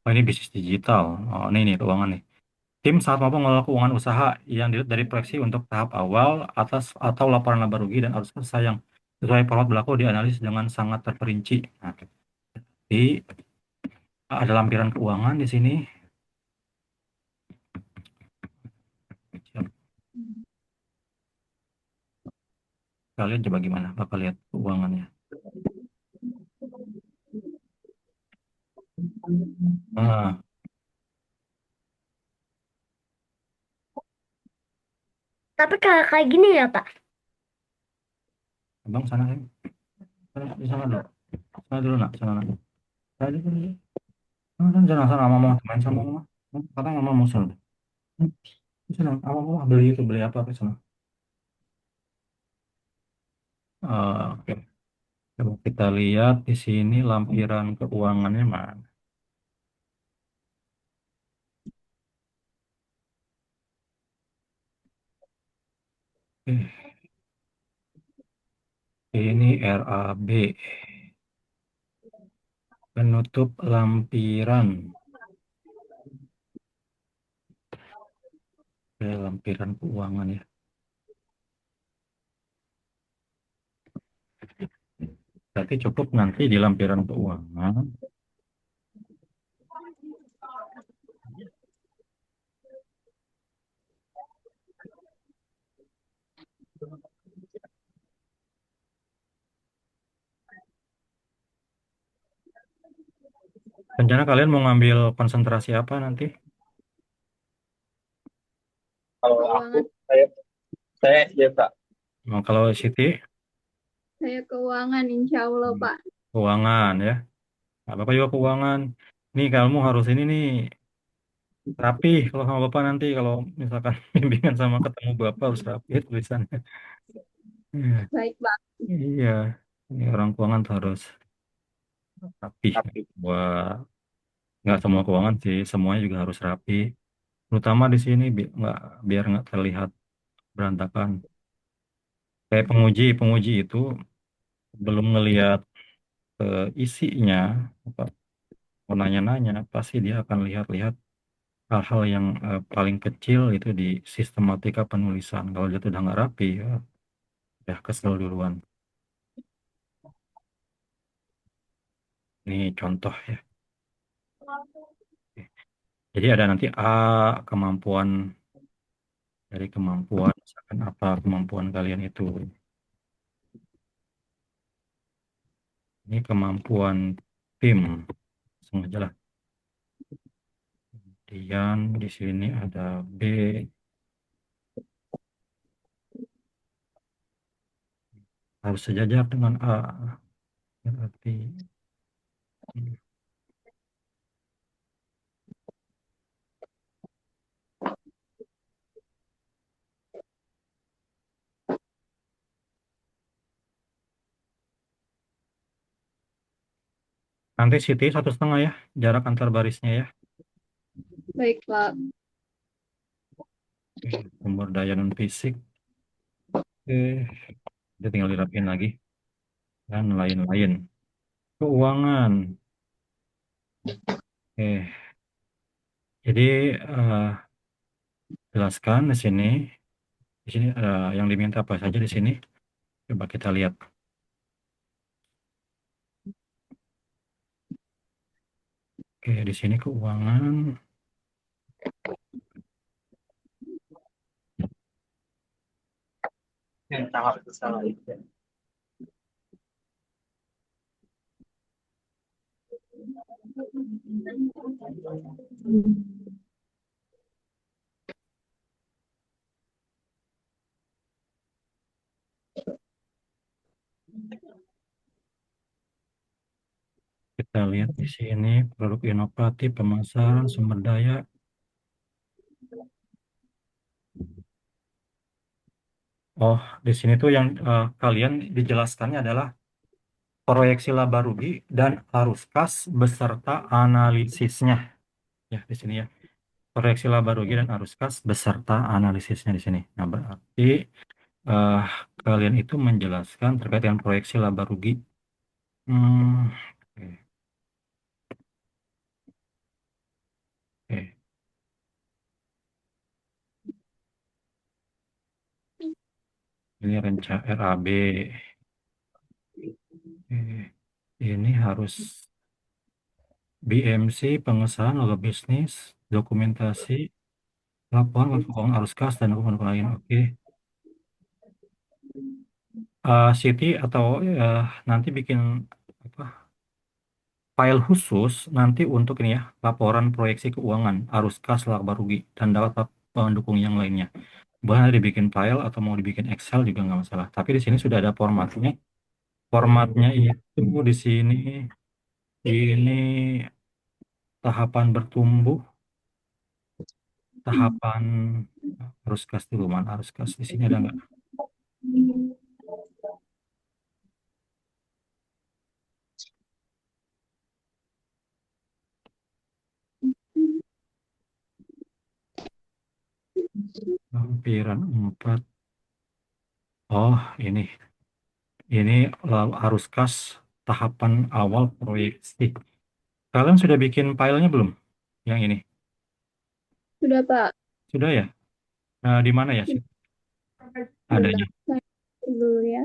Oh, ini bisnis digital. Oh, ini keuangan nih. Tim saat mampu mengelola keuangan usaha yang dilihat dari proyeksi untuk tahap awal, atas atau laporan laba rugi dan arus kas yang sesuai format berlaku dianalisis dengan sangat terperinci. Nah, jadi ada lampiran keuangan di sini. Kalian coba gimana? Bapak lihat keuangannya. Nah, Tapi kalau kayak gini ya, Pak. abang sana, di sana dulu. Sana dulu nak, sana nak. Sana dulu. Jangan sana mama mau main sama mama. Katanya mama mau sana. Di sana, mama beli itu beli apa ke sana? Oke. Coba kita lihat di sini lampiran keuangannya mana? Eh, ini RAB, penutup lampiran. Lampiran keuangan ya. Berarti cukup nanti di lampiran keuangan. Rencana kalian mau ngambil konsentrasi apa nanti? Kalau aku, Keuangan. saya SD, Pak. Nah, kalau Siti, Saya keuangan, insya Allah, Pak. keuangan ya. Nah, Bapak juga keuangan. Nih kamu harus ini nih rapi kalau sama Bapak nanti kalau misalkan bimbingan sama ketemu Bapak harus rapi tulisannya. Iya, Baik, Pak. iya. Ini orang keuangan tuh harus rapi. Tapi Nggak semua keuangan sih, semuanya juga harus rapi. Terutama di sini biar nggak terlihat berantakan. Kayak penguji itu belum ngelihat isinya, apa, mau nanya-nanya, pasti dia akan lihat-lihat hal-hal yang paling kecil itu di sistematika penulisan. Kalau dia tuh udah nggak rapi, ya, udah kesel duluan. Ini contoh ya. Jadi ada nanti kemampuan dari kemampuan, misalkan apa kemampuan kalian itu. Ini kemampuan tim, sengaja lah. Kemudian di sini ada B, harus sejajar dengan A. Berarti nanti Siti 1,5 ya, jarak antar barisnya ya. Baik, Pak. Oke, sumber daya non fisik. Oke, dia tinggal dirapiin lagi dan lain-lain. Keuangan. Oke, jadi eh, jelaskan di sini. Di sini yang diminta apa saja di sini. Coba kita lihat. Oke, di sini keuangan. yang tahap itu salah itu. lihat di sini produk inovatif, pemasaran, sumber daya. Oh, di sini tuh yang kalian dijelaskannya adalah proyeksi laba rugi dan arus kas beserta analisisnya. Ya, di sini ya. Proyeksi laba rugi dan arus kas beserta analisisnya di sini. Nah, berarti eh, kalian itu menjelaskan terkait dengan proyeksi laba rugi. Hmm, oke, oke. Ini rencana RAB. Oke. Ini harus BMC, pengesahan logo bisnis, dokumentasi, laporan keuangan arus kas, dan dokumen lain. Oke. Siti atau nanti bikin apa, file khusus nanti untuk ini ya, laporan proyeksi keuangan, arus kas, laba rugi, dan dapat pendukung yang lainnya. Boleh dibikin file atau mau dibikin Excel juga nggak masalah. Tapi di sini sudah ada formatnya. Formatnya itu di sini ini tahapan bertumbuh, tahapan arus kas dulu, man. Arus kas di sini ada nggak? Lampiran 4. Oh, ini arus kas tahapan awal proyeksi. Kalian sudah bikin filenya belum? Yang ini Sudah, Pak. sudah ya? Di mana ya sih Bentar, adanya? saya cek dulu ya.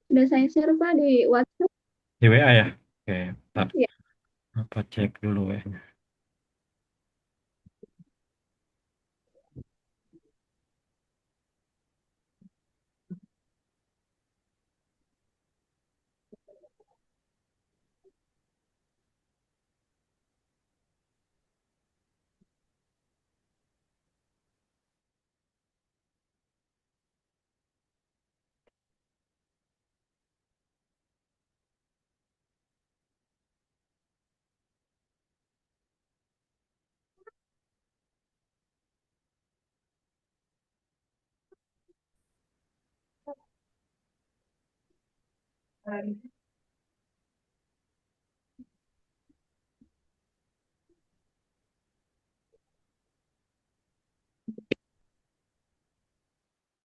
Sudah saya share, Pak, di WhatsApp. Di WA ya? Oke, bentar. Ya. Apa cek dulu ya.